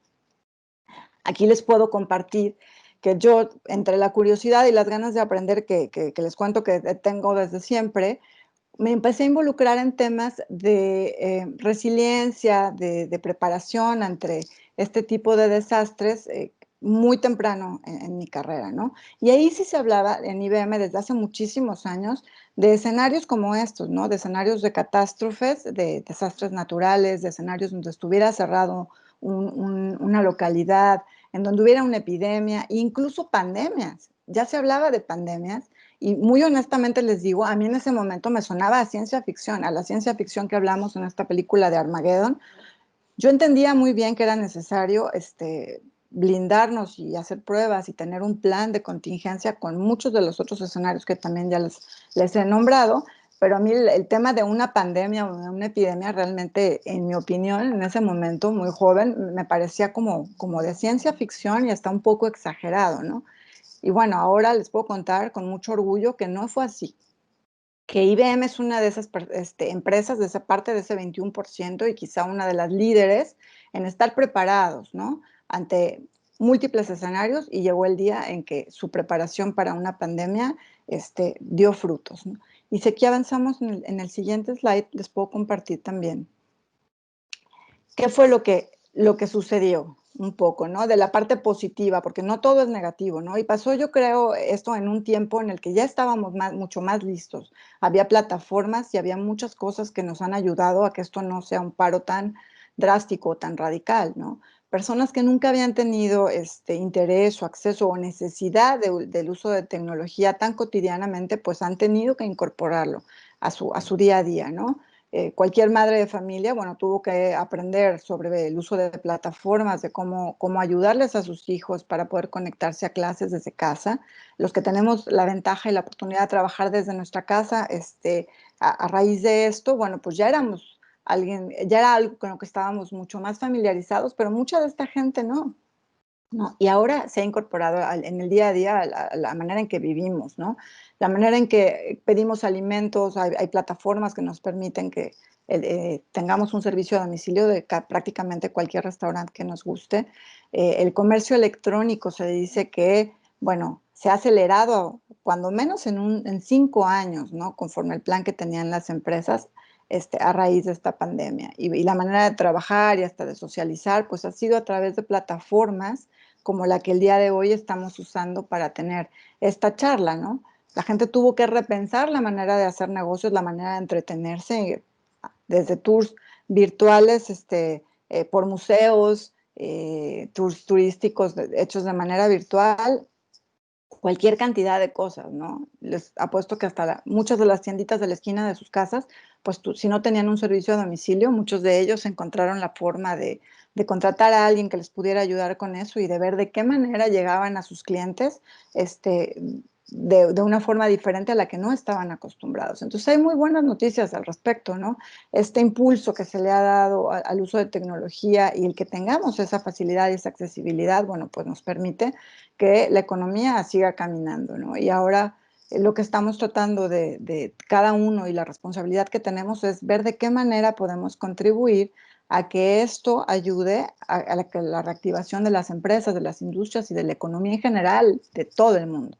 Aquí les puedo compartir que yo, entre la curiosidad y las ganas de aprender que les cuento que tengo desde siempre, me empecé a involucrar en temas de resiliencia, de preparación ante este tipo de desastres muy temprano mi carrera, ¿no? Y ahí sí se hablaba en IBM desde hace muchísimos años de escenarios como estos, ¿no? De escenarios de catástrofes, de desastres naturales, de escenarios donde estuviera cerrado una localidad, en donde hubiera una epidemia, incluso pandemias. Ya se hablaba de pandemias y muy honestamente les digo, a mí en ese momento me sonaba a ciencia ficción, a la ciencia ficción que hablamos en esta película de Armageddon. Yo entendía muy bien que era necesario blindarnos y hacer pruebas y tener un plan de contingencia con muchos de los otros escenarios que también ya les he nombrado, pero a mí el tema de una pandemia o de una epidemia realmente, en mi opinión, en ese momento, muy joven, me parecía como de ciencia ficción y hasta un poco exagerado, ¿no? Y bueno, ahora les puedo contar con mucho orgullo que no fue así, que IBM es una de esas empresas, de esa parte de ese 21% y quizá una de las líderes en estar preparados, ¿no? Ante múltiples escenarios y llegó el día en que su preparación para una pandemia dio frutos, ¿no? Y si aquí avanzamos en el siguiente slide, les puedo compartir también qué fue lo que sucedió un poco, ¿no? De la parte positiva, porque no todo es negativo, ¿no? Y pasó, yo creo, esto en un tiempo en el que ya estábamos mucho más listos. Había plataformas y había muchas cosas que nos han ayudado a que esto no sea un paro tan drástico, tan radical, ¿no? Personas que nunca habían tenido interés o acceso o necesidad del uso de tecnología tan cotidianamente, pues han tenido que incorporarlo a su día a día, ¿no? Cualquier madre de familia, bueno, tuvo que aprender sobre el uso de plataformas, de cómo ayudarles a sus hijos para poder conectarse a clases desde casa. Los que tenemos la ventaja y la oportunidad de trabajar desde nuestra casa, a raíz de esto, bueno, pues ya éramos ya era algo con lo que estábamos mucho más familiarizados, pero mucha de esta gente no. ¿No? Y ahora se ha incorporado en el día a día a la manera en que vivimos, ¿no? La manera en que pedimos alimentos, hay plataformas que nos permiten que tengamos un servicio a domicilio de prácticamente cualquier restaurante que nos guste. El comercio electrónico se dice que, bueno, se ha acelerado cuando menos en 5 años, ¿no? Conforme el plan que tenían las empresas, a raíz de esta pandemia. Y la manera de trabajar y hasta de socializar, pues ha sido a través de plataformas como la que el día de hoy estamos usando para tener esta charla, ¿no? La gente tuvo que repensar la manera de hacer negocios, la manera de entretenerse, desde tours virtuales, por museos, tours turísticos hechos de manera virtual, cualquier cantidad de cosas, ¿no? Les apuesto que hasta muchas de las tienditas de la esquina de sus casas, pues si no tenían un servicio a domicilio, muchos de ellos encontraron la forma de contratar a alguien que les pudiera ayudar con eso y de ver de qué manera llegaban a sus clientes, de una forma diferente a la que no estaban acostumbrados. Entonces hay muy buenas noticias al respecto, ¿no? Este impulso que se le ha dado al uso de tecnología y el que tengamos esa facilidad y esa accesibilidad, bueno, pues nos permite que la economía siga caminando, ¿no? Y ahora lo que estamos tratando de cada uno y la responsabilidad que tenemos es ver de qué manera podemos contribuir a que esto ayude a la reactivación de las empresas, de las industrias y de la economía en general de todo el mundo.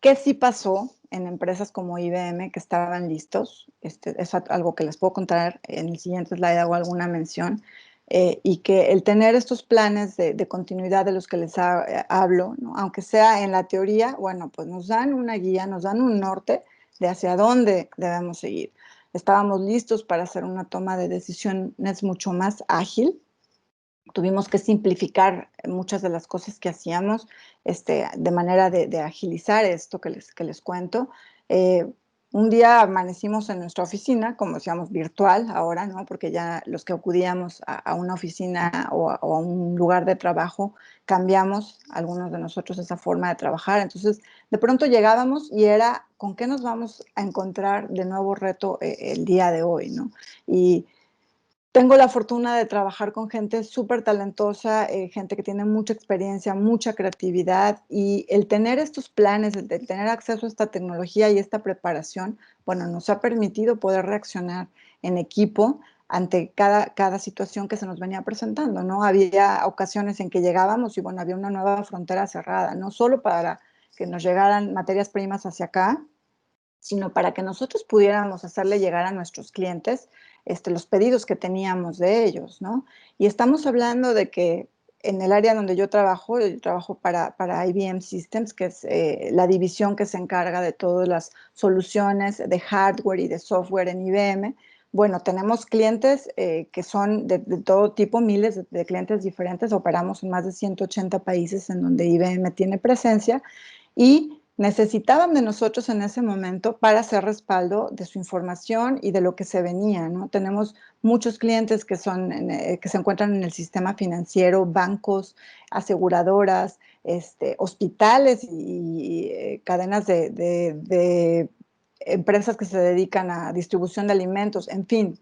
¿Qué sí pasó en empresas como IBM que estaban listos? Es algo que les puedo contar en el siguiente slide, hago alguna mención, y que el tener estos planes de continuidad de los que les hablo, ¿no? Aunque sea en la teoría, bueno, pues nos dan una guía, nos dan un norte de hacia dónde debemos seguir. Estábamos listos para hacer una toma de decisiones mucho más ágil. Tuvimos que simplificar muchas de las cosas que hacíamos, de manera de agilizar esto que les cuento. Un día amanecimos en nuestra oficina, como decíamos, virtual ahora, ¿no? Porque ya los que acudíamos a una oficina o a un lugar de trabajo, cambiamos algunos de nosotros esa forma de trabajar. Entonces, de pronto llegábamos y era, ¿con qué nos vamos a encontrar de nuevo reto el día de hoy, ¿no? Y tengo la fortuna de trabajar con gente súper talentosa, gente que tiene mucha experiencia, mucha creatividad, y el tener estos planes, el tener acceso a esta tecnología y esta preparación, bueno, nos ha permitido poder reaccionar en equipo ante cada situación que se nos venía presentando, ¿no? Había ocasiones en que llegábamos y, bueno, había una nueva frontera cerrada, no solo para que nos llegaran materias primas hacia acá, sino para que nosotros pudiéramos hacerle llegar a nuestros clientes los pedidos que teníamos de ellos, ¿no? Y estamos hablando de que en el área donde yo trabajo para IBM Systems, que es la división que se encarga de todas las soluciones de hardware y de software en IBM. Bueno, tenemos clientes que son de todo tipo, miles de clientes diferentes. Operamos en más de 180 países en donde IBM tiene presencia y necesitaban de nosotros en ese momento para hacer respaldo de su información y de lo que se venía, ¿no? Tenemos muchos clientes que se encuentran en el sistema financiero, bancos, aseguradoras, hospitales y cadenas de empresas que se dedican a distribución de alimentos, en fin,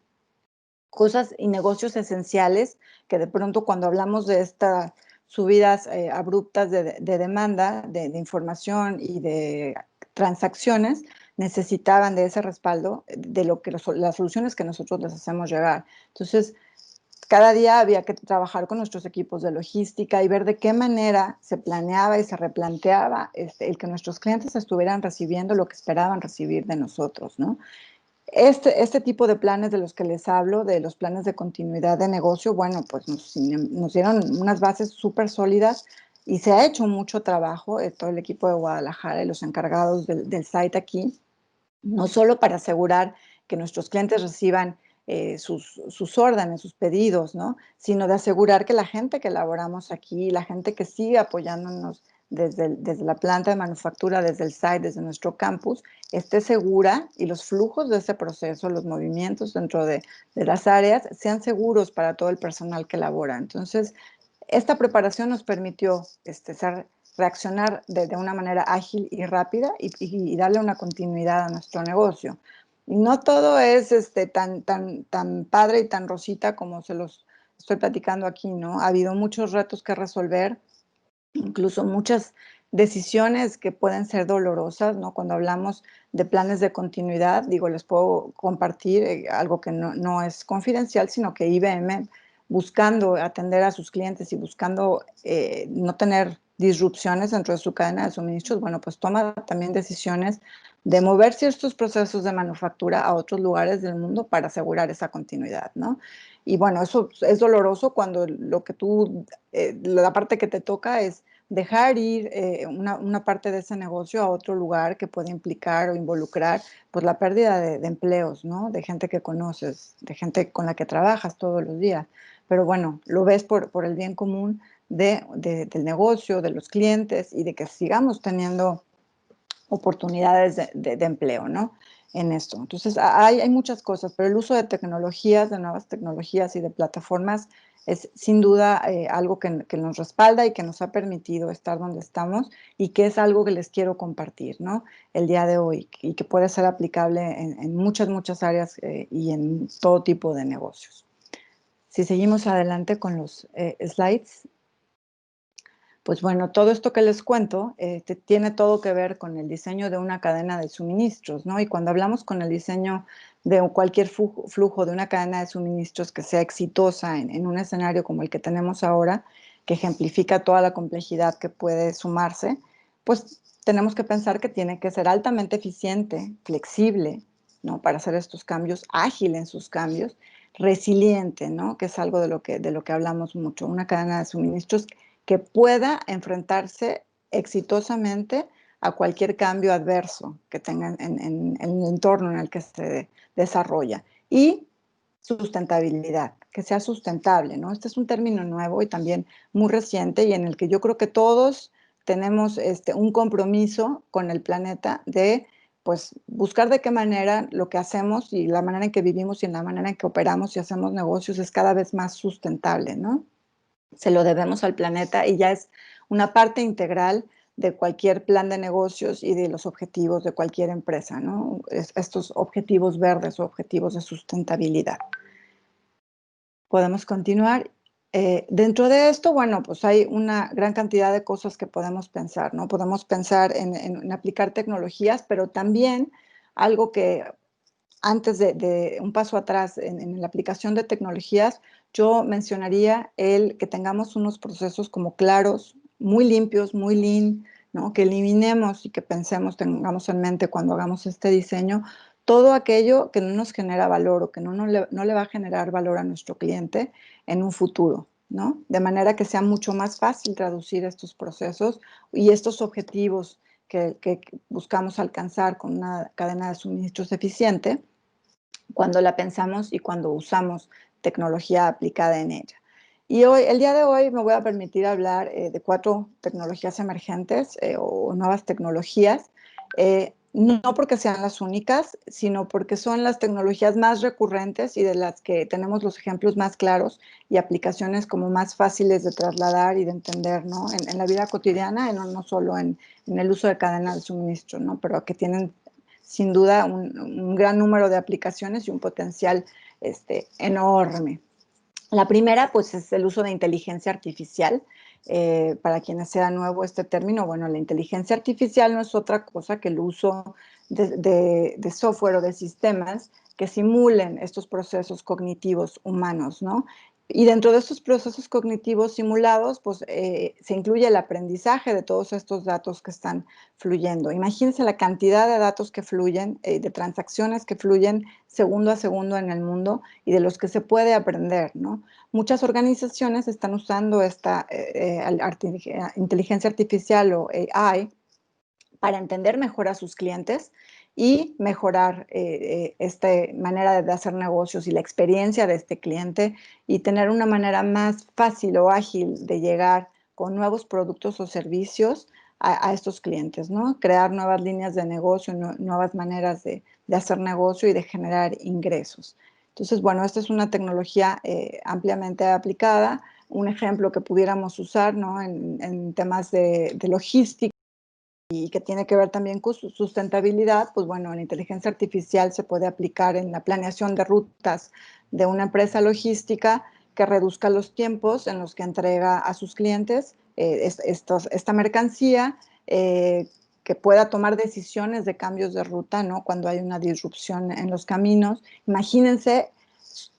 cosas y negocios esenciales que de pronto cuando hablamos de estas subidas abruptas de demanda, de información y de transacciones, necesitaban de ese respaldo de las soluciones que nosotros les hacemos llegar. Entonces, cada día había que trabajar con nuestros equipos de logística y ver de qué manera se planeaba y se replanteaba el que nuestros clientes estuvieran recibiendo lo que esperaban recibir de nosotros, ¿no? Este tipo de planes de los que les hablo, de los planes de continuidad de negocio, bueno, pues nos dieron unas bases súper sólidas y se ha hecho mucho trabajo, todo el equipo de Guadalajara y los encargados del site aquí, no solo para asegurar que nuestros clientes reciban sus órdenes, sus pedidos, ¿no? Sino de asegurar que la gente que laboramos aquí, la gente que sigue apoyándonos desde la planta de manufactura, desde el site, desde nuestro campus, esté segura y los flujos de ese proceso, los movimientos dentro de las áreas, sean seguros para todo el personal que labora. Entonces, esta preparación nos permitió reaccionar de una manera ágil y rápida y darle una continuidad a nuestro negocio. Y no todo es tan padre y tan rosita como se los estoy platicando aquí, ¿no? Ha habido muchos retos que resolver, incluso muchas decisiones que pueden ser dolorosas, ¿no? Cuando hablamos de planes de continuidad, digo, les puedo compartir algo que no es confidencial, sino que IBM, buscando atender a sus clientes y buscando no tener disrupciones dentro de su cadena de suministros, bueno, pues toma también decisiones de mover ciertos procesos de manufactura a otros lugares del mundo para asegurar esa continuidad, ¿no? Y bueno, eso es doloroso cuando lo que tú, la parte que te toca es dejar ir una parte de ese negocio a otro lugar que puede implicar o involucrar pues la pérdida de empleos, ¿no? De gente que conoces, de gente con la que trabajas todos los días. Pero bueno, lo ves por el bien común del negocio, de los clientes y de que sigamos teniendo oportunidades de empleo, ¿no? En esto. Entonces, hay muchas cosas, pero el uso de tecnologías, de nuevas tecnologías y de plataformas es sin duda algo que nos respalda y que nos ha permitido estar donde estamos y que es algo que les quiero compartir, ¿no? El día de hoy y que puede ser aplicable en muchas áreas y en todo tipo de negocios. Si seguimos adelante con los slides. Pues bueno, todo esto que les cuento tiene todo que ver con el diseño de una cadena de suministros, ¿no? Y cuando hablamos con el diseño de cualquier flujo de una cadena de suministros que sea exitosa en un escenario como el que tenemos ahora, que ejemplifica toda la complejidad que puede sumarse, pues tenemos que pensar que tiene que ser altamente eficiente, flexible, ¿no? Para hacer estos cambios, ágil en sus cambios, resiliente, ¿no? Que es algo de lo que hablamos mucho. Una cadena de suministros que pueda enfrentarse exitosamente a cualquier cambio adverso que tenga en el entorno en el que se desarrolla. Y sustentabilidad, que sea sustentable, ¿no? Este es un término nuevo y también muy reciente y en el que yo creo que todos tenemos un compromiso con el planeta de pues buscar de qué manera lo que hacemos y la manera en que vivimos y en la manera en que operamos y hacemos negocios es cada vez más sustentable, ¿no? Se lo debemos al planeta y ya es una parte integral de cualquier plan de negocios y de los objetivos de cualquier empresa, ¿no? Estos objetivos verdes o objetivos de sustentabilidad. Podemos continuar. Dentro de esto, bueno, pues hay una gran cantidad de cosas que podemos pensar, ¿no? Podemos pensar en aplicar tecnologías, pero también algo que antes de un paso atrás en la aplicación de tecnologías, yo mencionaría el que tengamos unos procesos como claros, muy limpios, muy lean, ¿no? Que eliminemos y que pensemos, tengamos en mente cuando hagamos este diseño, todo aquello que no nos genera valor o que no le va a generar valor a nuestro cliente en un futuro, ¿no? De manera que sea mucho más fácil traducir estos procesos y estos objetivos que buscamos alcanzar con una cadena de suministros eficiente cuando la pensamos y cuando usamos tecnología aplicada en ella. Y hoy, el día de hoy me voy a permitir hablar de 4 tecnologías emergentes o nuevas tecnologías, no porque sean las únicas, sino porque son las tecnologías más recurrentes y de las que tenemos los ejemplos más claros y aplicaciones como más fáciles de trasladar y de entender, ¿no? En la vida cotidiana, no solo en el uso de cadena de suministro, ¿no? Pero que tienen sin duda un gran número de aplicaciones y un potencial enorme. La primera, pues, es el uso de inteligencia artificial. Para quienes sea nuevo este término, bueno, la inteligencia artificial no es otra cosa que el uso de software o de sistemas que simulen estos procesos cognitivos humanos, ¿no? Y dentro de estos procesos cognitivos simulados, pues se incluye el aprendizaje de todos estos datos que están fluyendo. Imagínense la cantidad de datos que fluyen, de transacciones que fluyen segundo a segundo en el mundo y de los que se puede aprender, ¿no? Muchas organizaciones están usando esta inteligencia artificial o AI para entender mejor a sus clientes y mejorar esta manera de hacer negocios y la experiencia de este cliente y tener una manera más fácil o ágil de llegar con nuevos productos o servicios a estos clientes, ¿no? Crear nuevas líneas de negocio, nuevas maneras de hacer negocio y de generar ingresos. Entonces, bueno, esta es una tecnología ampliamente aplicada. Un ejemplo que pudiéramos usar, ¿no? En temas de logística que tiene que ver también con su sustentabilidad, pues bueno, la inteligencia artificial se puede aplicar en la planeación de rutas de una empresa logística que reduzca los tiempos en los que entrega a sus clientes esta mercancía, que pueda tomar decisiones de cambios de ruta, ¿no? Cuando hay una disrupción en los caminos. Imagínense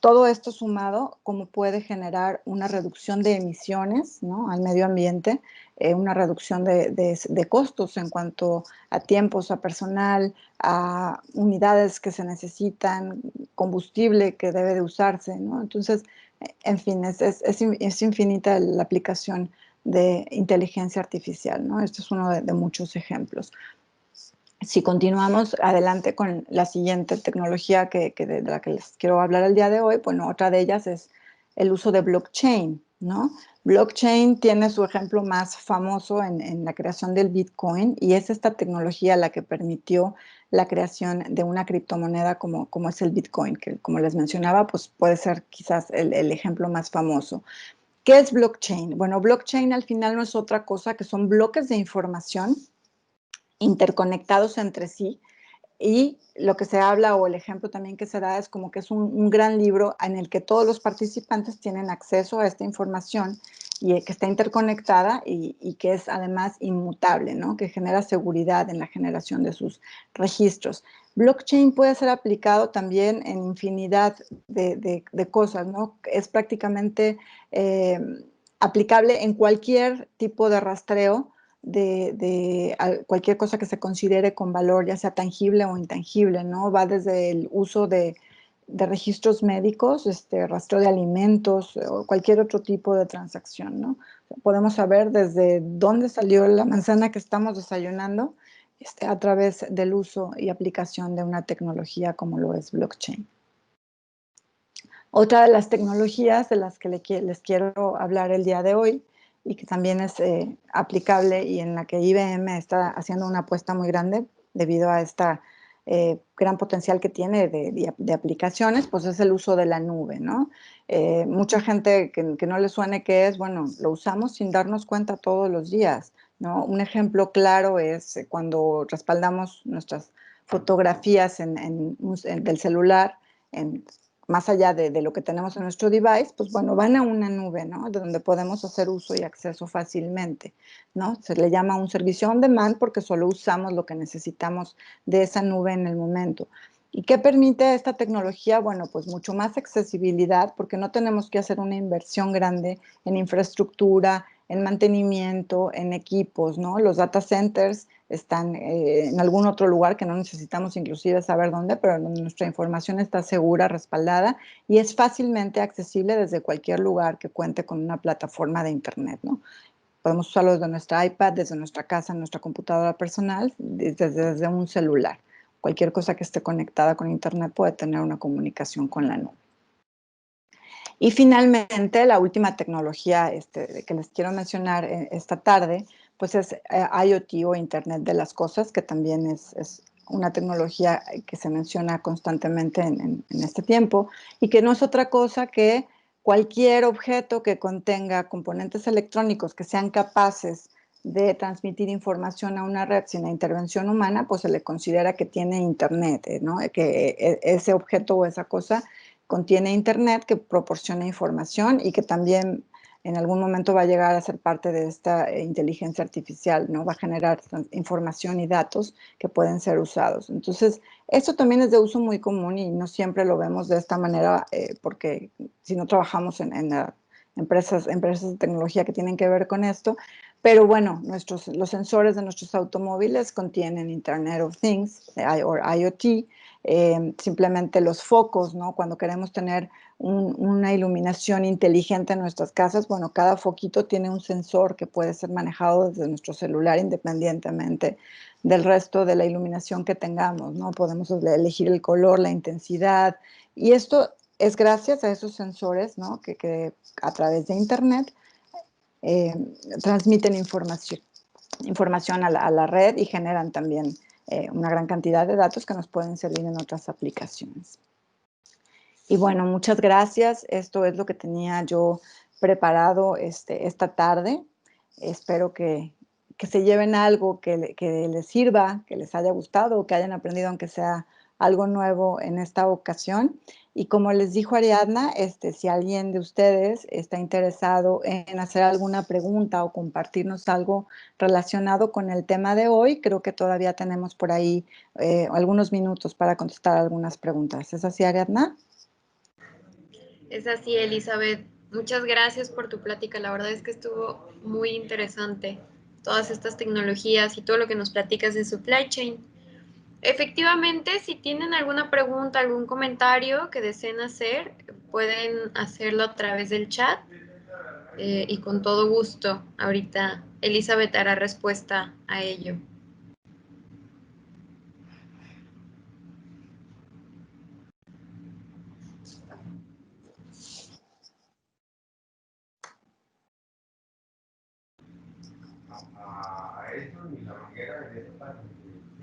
todo esto sumado, cómo puede generar una reducción de emisiones, ¿no? Al medio ambiente, una reducción de costos en cuanto a tiempos, a personal, a unidades que se necesitan, combustible que debe de usarse, ¿no? Entonces, en fin, es infinita la aplicación de inteligencia artificial, ¿no? Este es uno de muchos ejemplos. Si continuamos adelante con la siguiente tecnología de la que les quiero hablar el día de hoy, bueno, otra de ellas es el uso de blockchain, ¿no? Blockchain tiene su ejemplo más famoso en la creación del Bitcoin, y es esta tecnología la que permitió la creación de una criptomoneda como es el Bitcoin, que como les mencionaba, pues puede ser quizás el ejemplo más famoso. ¿Qué es blockchain? Bueno, blockchain al final no es otra cosa que son bloques de información interconectados entre sí, y lo que se habla, o el ejemplo también que se da, es como que es un gran libro en el que todos los participantes tienen acceso a esta información, y que está interconectada y que es además inmutable, ¿no? Que genera seguridad en la generación de sus registros. Blockchain puede ser aplicado también en infinidad de cosas, ¿no? Es prácticamente aplicable en cualquier tipo de rastreo cualquier cosa que se considere con valor, ya sea tangible o intangible, ¿no? Va desde el uso de registros médicos, rastreo de alimentos o cualquier otro tipo de transacción, ¿no? Podemos saber desde dónde salió la manzana que estamos desayunando, a través del uso y aplicación de una tecnología como lo es blockchain. Otra de las tecnologías de las que les quiero hablar el día de hoy, y que también es aplicable, y en la que IBM está haciendo una apuesta muy grande debido a esta gran potencial que tiene de aplicaciones, pues es el uso de la nube, ¿no? Mucha gente que no le suene qué es, bueno, lo usamos sin darnos cuenta todos los días, ¿no? Un ejemplo claro es cuando respaldamos nuestras fotografías del celular, en más allá de lo que tenemos en nuestro device, pues bueno, van a una nube, ¿no? De donde podemos hacer uso y acceso fácilmente, ¿no? Se le llama un servicio on demand porque solo usamos lo que necesitamos de esa nube en el momento. ¿Y qué permite esta tecnología? Bueno, pues mucho más accesibilidad, porque no tenemos que hacer una inversión grande en infraestructura, en mantenimiento, en equipos, ¿no? Los data centers están en algún otro lugar que no necesitamos inclusive saber dónde, pero donde nuestra información está segura, respaldada, y es fácilmente accesible desde cualquier lugar que cuente con una plataforma de internet, ¿no? Podemos usarlo desde nuestra iPad, desde nuestra casa, nuestra computadora personal, desde un celular. Cualquier cosa que esté conectada con internet puede tener una comunicación con la nube. Y finalmente, la última tecnología que les quiero mencionar esta tarde, pues es IoT, o Internet de las Cosas, que también es una tecnología que se menciona constantemente en este tiempo, y que no es otra cosa que cualquier objeto que contenga componentes electrónicos que sean capaces de transmitir información a una red sin la intervención humana, pues se le considera que tiene Internet, ¿no? Que ese objeto o esa cosa contiene internet, que proporciona información y que también en algún momento va a llegar a ser parte de esta inteligencia artificial, ¿no? Va a generar información y datos que pueden ser usados. Entonces, esto también es de uso muy común y no siempre lo vemos de esta manera, porque si no trabajamos en empresas de tecnología que tienen que ver con esto, pero bueno, los sensores de nuestros automóviles contienen Internet of Things, o IoT. Simplemente los focos, ¿no? Cuando queremos tener una iluminación inteligente en nuestras casas, bueno, cada foquito tiene un sensor que puede ser manejado desde nuestro celular independientemente del resto de la iluminación que tengamos, ¿no? Podemos elegir el color, la intensidad, y esto es gracias a esos sensores, ¿no? Que a través de Internet eh, transmiten información a la red, y generan también una gran cantidad de datos que nos pueden servir en otras aplicaciones. Y bueno, muchas gracias. Esto es lo que tenía yo preparado esta tarde. Espero que que se lleven algo que les sirva, que les haya gustado, que hayan aprendido aunque sea algo nuevo en esta ocasión. Y como les dijo Ariadna, si alguien de ustedes está interesado en hacer alguna pregunta o compartirnos algo relacionado con el tema de hoy, creo que todavía tenemos por ahí algunos minutos para contestar algunas preguntas. ¿Es así, Ariadna? Es así, Elizabeth. Muchas gracias por tu plática. La verdad es que estuvo muy interesante todas estas tecnologías y todo lo que nos platicas de supply chain. Efectivamente, si tienen alguna pregunta, algún comentario que deseen hacer, pueden hacerlo a través del chat y con todo gusto. Ahorita Elizabeth hará respuesta a ello.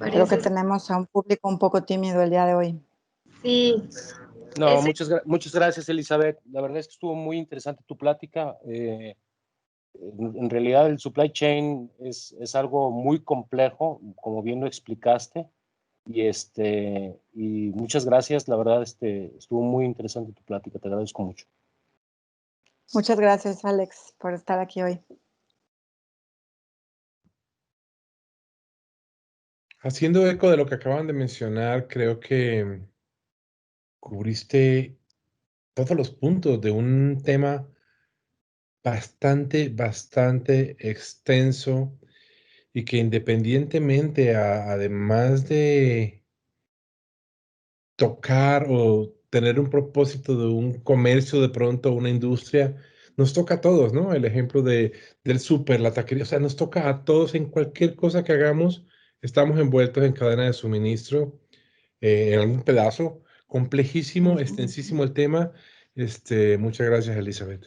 Creo que Parece, tenemos a un público un poco tímido el día de hoy. sí. No, muchas gracias, Elizabeth. La verdad es que estuvo muy interesante tu plática. En realidad el supply chain es algo muy complejo, como bien lo explicaste. Y muchas gracias, la verdad estuvo muy interesante tu plática, te agradezco mucho. Muchas gracias, Alex, por estar aquí hoy. Haciendo eco de lo que acaban de mencionar, creo que cubriste todos los puntos de un tema bastante extenso y que independientemente, además de tocar o tener un propósito de un comercio, de pronto una industria, nos toca a todos, ¿no? El ejemplo del súper, la taquería, o sea, nos toca a todos en cualquier cosa que hagamos, estamos envueltos en cadena de suministro, en algún pedazo, complejísimo, extensísimo el tema. Muchas gracias, Elizabeth.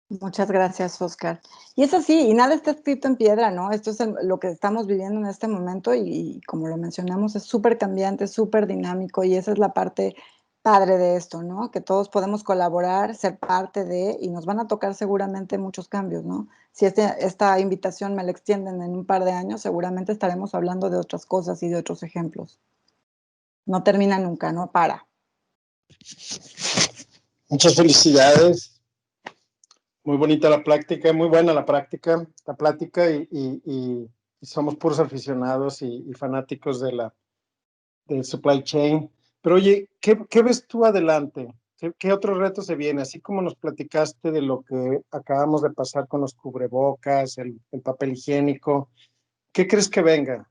Muchas gracias, Oscar. Y es así, y nada está escrito en piedra, ¿no? Esto es lo que estamos viviendo en este momento y como lo mencionamos, es súper cambiante, súper dinámico y esa es la parte padre de esto, ¿no? Que todos podemos colaborar, ser parte de, y nos van a tocar seguramente muchos cambios, ¿no? Si esta invitación me la extienden en un par de años, seguramente estaremos hablando de otras cosas y de otros ejemplos. No termina nunca, no para. Muchas felicidades. Muy bonita la práctica, muy buena la plática y somos puros aficionados y fanáticos del supply chain. Pero oye, ¿qué ves tú adelante? ¿Qué otro reto se viene? Así como nos platicaste de lo que acabamos de pasar con los cubrebocas, el papel higiénico, ¿qué crees que venga?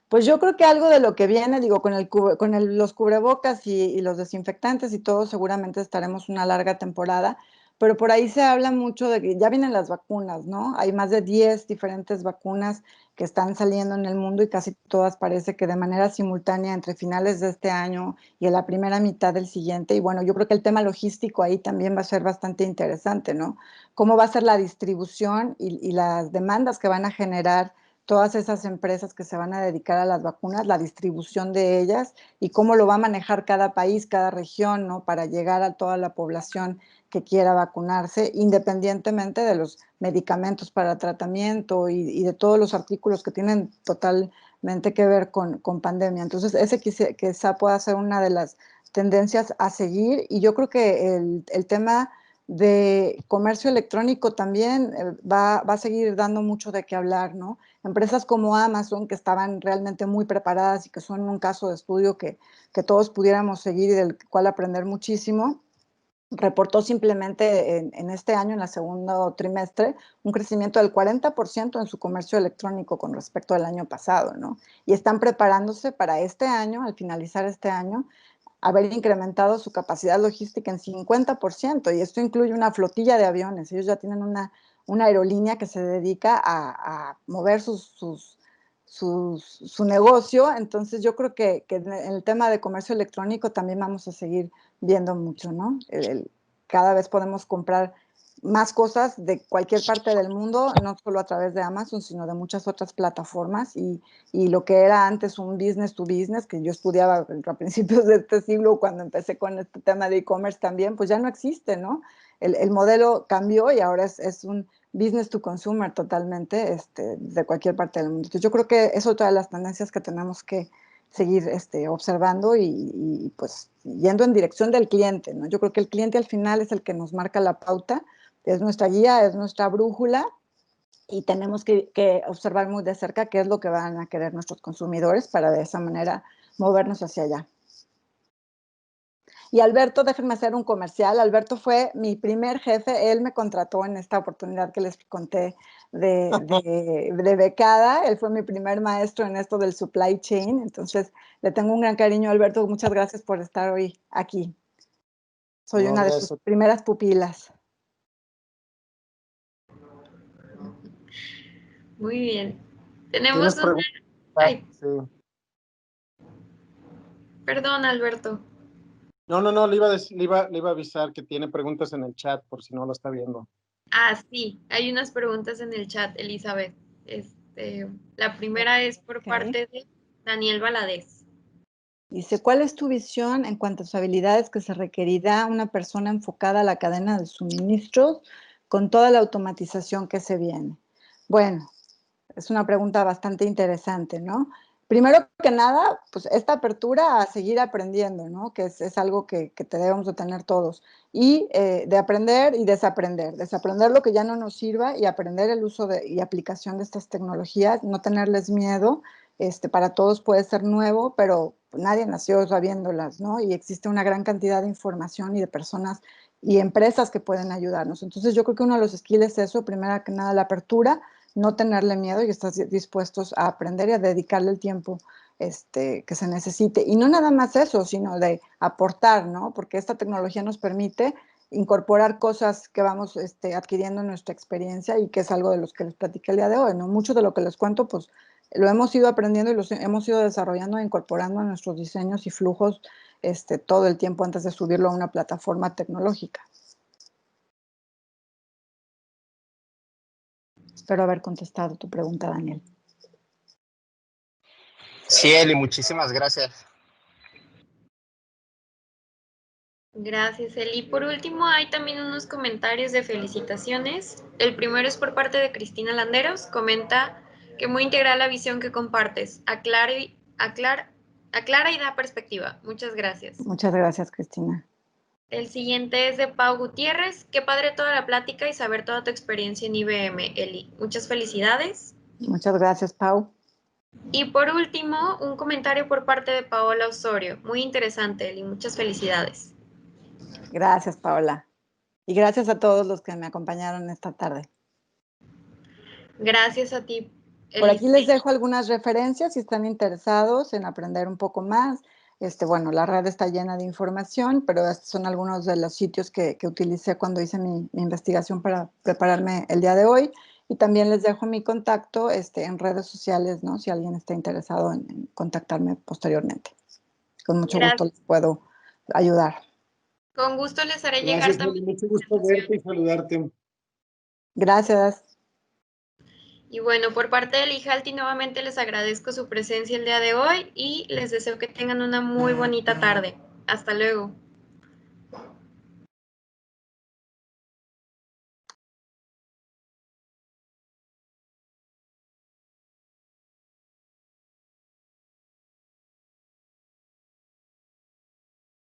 Pues yo creo que algo de lo que viene, digo, los cubrebocas y los desinfectantes y todo, seguramente estaremos una larga temporada, pero por ahí se habla mucho de que ya vienen las vacunas, ¿no? Hay más de 10 diferentes vacunas que están saliendo en el mundo y casi todas parece que de manera simultánea entre finales de este año y en la primera mitad del siguiente. Y bueno, yo creo que el tema logístico ahí también va a ser bastante interesante, ¿no? Cómo va a ser la distribución y las demandas que van a generar todas esas empresas que se van a dedicar a las vacunas, la distribución de ellas y cómo lo va a manejar cada país, cada región, ¿no? Para llegar a toda la población que quiera vacunarse, independientemente de los medicamentos para tratamiento y de todos los artículos que tienen totalmente que ver con pandemia. Entonces, ese quizá pueda ser una de las tendencias a seguir y yo creo que el tema de comercio electrónico también va a seguir dando mucho de qué hablar, ¿no? Empresas como Amazon, que estaban realmente muy preparadas y que son un caso de estudio que todos pudiéramos seguir y del cual aprender muchísimo, reportó simplemente en este año, en el segundo trimestre, un crecimiento del 40% en su comercio electrónico con respecto al año pasado, ¿no? Y están preparándose para este año, al finalizar este año, haber incrementado su capacidad logística en 50%, y esto incluye una flotilla de aviones. Ellos ya tienen una aerolínea que se dedica a mover su negocio, entonces yo creo que en el tema de comercio electrónico también vamos a seguir viendo mucho, ¿no? Cada vez podemos comprar más cosas de cualquier parte del mundo, no solo a través de Amazon, sino de muchas otras plataformas y lo que era antes un business to business, que yo estudiaba a principios de este siglo cuando empecé con este tema de e-commerce también, pues ya no existe, ¿no? El modelo cambió y ahora es business to consumer totalmente, de cualquier parte del mundo. Entonces, yo creo que es otra de las tendencias que tenemos que seguir observando y pues yendo en dirección del cliente, ¿no? Yo creo que el cliente al final es el que nos marca la pauta, es nuestra guía, es nuestra brújula, y tenemos que observar muy de cerca qué es lo que van a querer nuestros consumidores para de esa manera movernos hacia allá. Y Alberto, déjenme hacer un comercial. Alberto fue mi primer jefe, él me contrató en esta oportunidad que les conté de becada, él fue mi primer maestro en esto del supply chain, entonces le tengo un gran cariño a Alberto, muchas gracias por estar hoy aquí. Soy No, una de sus primeras pupilas. Muy bien. Tenemos una... Ay. Sí. Perdón, Alberto. No, le iba a avisar que tiene preguntas en el chat por si no lo está viendo. Ah, sí, hay unas preguntas en el chat, Elizabeth. La primera es por parte de Daniel Valadez. Dice, ¿cuál es tu visión en cuanto a sus habilidades que se requerirá una persona enfocada a la cadena de suministros con toda la automatización que se viene? Bueno, es una pregunta bastante interesante, ¿no? Primero que nada, pues esta apertura a seguir aprendiendo, ¿no? Que es algo que debemos de tener todos. Y de aprender y desaprender. Desaprender lo que ya no nos sirva y aprender el uso y aplicación de estas tecnologías, no tenerles miedo. Para todos puede ser nuevo, pero nadie nació sabiéndolas, ¿no? Y existe una gran cantidad de información y de personas y empresas que pueden ayudarnos. Entonces yo creo que uno de los skills es eso, primero que nada la apertura, no tenerle miedo y estar dispuestos a aprender y a dedicarle el tiempo que se necesite. Y no nada más eso, sino de aportar, ¿no? Porque esta tecnología nos permite incorporar cosas que vamos adquiriendo en nuestra experiencia y que es algo de los que les platiqué el día de hoy, ¿no? Mucho de lo que les cuento, pues lo hemos ido aprendiendo y lo hemos ido desarrollando e incorporando a nuestros diseños y flujos todo el tiempo antes de subirlo a una plataforma tecnológica. Espero haber contestado tu pregunta, Daniel. Sí, Eli, muchísimas gracias. Gracias, Eli. Por último, hay también unos comentarios de felicitaciones. El primero es por parte de Cristina Landeros. Comenta que muy integral la visión que compartes. Aclara y da perspectiva. Muchas gracias. Muchas gracias, Cristina. El siguiente es de Pau Gutiérrez. Qué padre toda la plática y saber toda tu experiencia en IBM, Eli. Muchas felicidades. Muchas gracias, Pau. Y por último, un comentario por parte de Paola Osorio. Muy interesante, Eli. Muchas felicidades. Gracias, Paola. Y gracias a todos los que me acompañaron esta tarde. Gracias a ti, Eli. Por aquí les dejo algunas referencias si están interesados en aprender un poco más. Bueno, la red está llena de información, pero estos son algunos de los sitios que utilicé cuando hice mi investigación para prepararme el día de hoy. Y también les dejo mi contacto en redes sociales, ¿no? Si alguien está interesado en contactarme posteriormente. Con mucho gusto les puedo ayudar. Con gusto les haré Gracias, llegar también. Mucho gusto verte y saludarte. Gracias. Y bueno, por parte del IJALTI nuevamente les agradezco su presencia el día de hoy y les deseo que tengan una muy bonita tarde. Hasta luego.